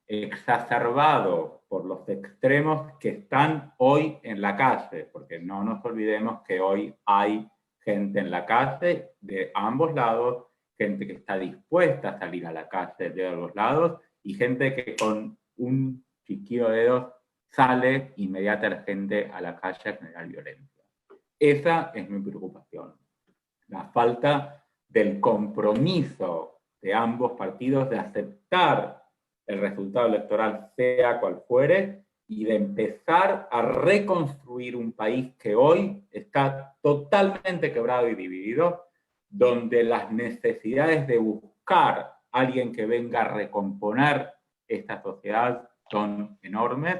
exacerbado por los extremos que están hoy en la calle, porque no nos olvidemos que hoy hay gente en la calle de ambos lados, gente que está dispuesta a salir a la calle de ambos lados y gente que con un chiquillo de dedos sale inmediatamente a la calle a generar violencia. Esa es mi preocupación. La falta del compromiso de ambos partidos de aceptar el resultado electoral sea cual fuere y de empezar a reconstruir un país que hoy está totalmente quebrado y dividido, donde las necesidades de buscar a alguien que venga a recomponer esta sociedad son enormes,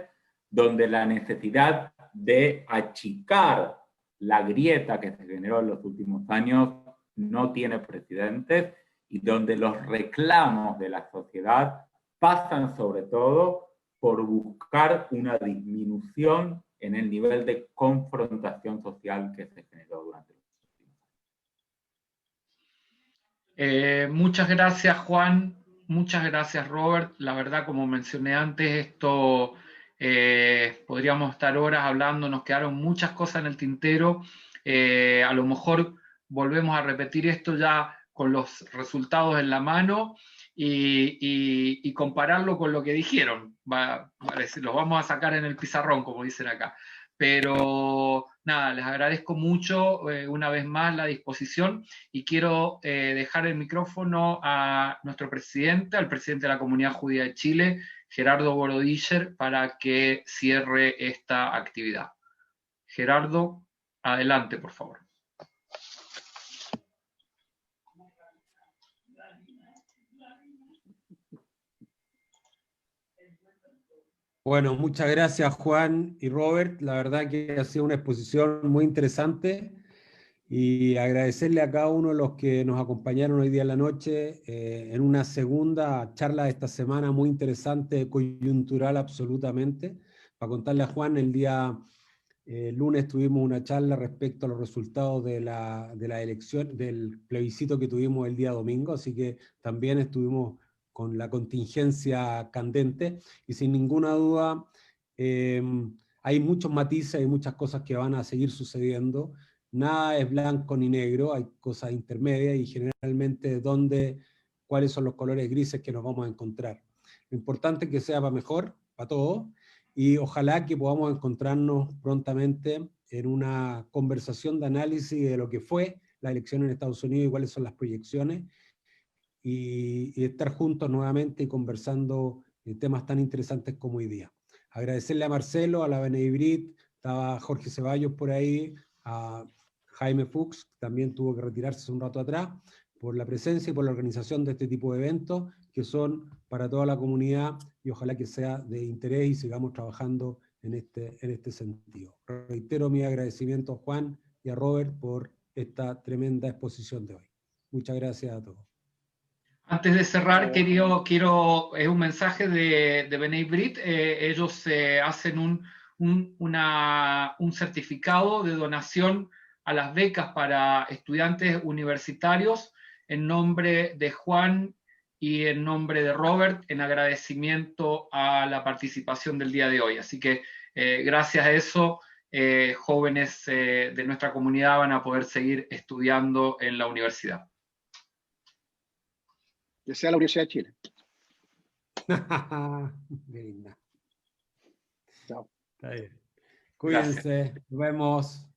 donde la necesidad de achicar la grieta que se generó en los últimos años no tiene precedentes y donde los reclamos de la sociedad pasan sobre todo por buscar una disminución en el nivel de confrontación social que se generó durante los últimos años. Muchas gracias, Juan. Muchas gracias, Robert. La verdad, como mencioné antes, esto podríamos estar horas hablando, nos quedaron muchas cosas en el tintero. A lo mejor volvemos a repetir esto ya con los resultados en la mano y compararlo con lo que dijeron. Los vamos a sacar en el pizarrón, como dicen acá. Pero nada, les agradezco mucho una vez más la disposición y quiero dejar el micrófono a nuestro presidente, al presidente de la Comunidad Judía de Chile, Gerardo Borodiller, para que cierre esta actividad. Gerardo, adelante, por favor. Bueno, muchas gracias Juan y Robert. La verdad que ha sido una exposición muy interesante y agradecerle a cada uno de los que nos acompañaron hoy día en la noche en una segunda charla de esta semana muy interesante, coyuntural absolutamente. Para contarle a Juan, el día lunes tuvimos una charla respecto a los resultados de la elección, del plebiscito que tuvimos el día domingo, así que también estuvimos con la contingencia candente, y sin ninguna duda hay muchos matices, hay muchas cosas que van a seguir sucediendo, nada es blanco ni negro, hay cosas intermedias, y generalmente cuáles son los colores grises que nos vamos a encontrar. Lo importante es que sea para mejor, para todos, y ojalá que podamos encontrarnos prontamente en una conversación de análisis de lo que fue la elección en Estados Unidos y cuáles son las proyecciones, y estar juntos nuevamente y conversando temas tan interesantes como hoy día. Agradecerle a Marcelo, a la Benedibrit, estaba Jorge Ceballos por ahí, a Jaime Fuchs, que también tuvo que retirarse un rato atrás, por la presencia y por la organización de este tipo de eventos, que son para toda la comunidad, y ojalá que sea de interés y sigamos trabajando en este sentido. Reitero mi agradecimiento a Juan y a Robert por esta tremenda exposición de hoy. Muchas gracias a todos. Antes de cerrar, es un mensaje de B'nai B'rith. Ellos hacen un certificado de donación a las becas para estudiantes universitarios en nombre de Juan y en nombre de Robert, en agradecimiento a la participación del día de hoy. Así que gracias a eso, jóvenes de nuestra comunidad van a poder seguir estudiando en la universidad. Que sea la Universidad de Chile. Qué linda. Chao. Está bien. Cuídense, nos vemos.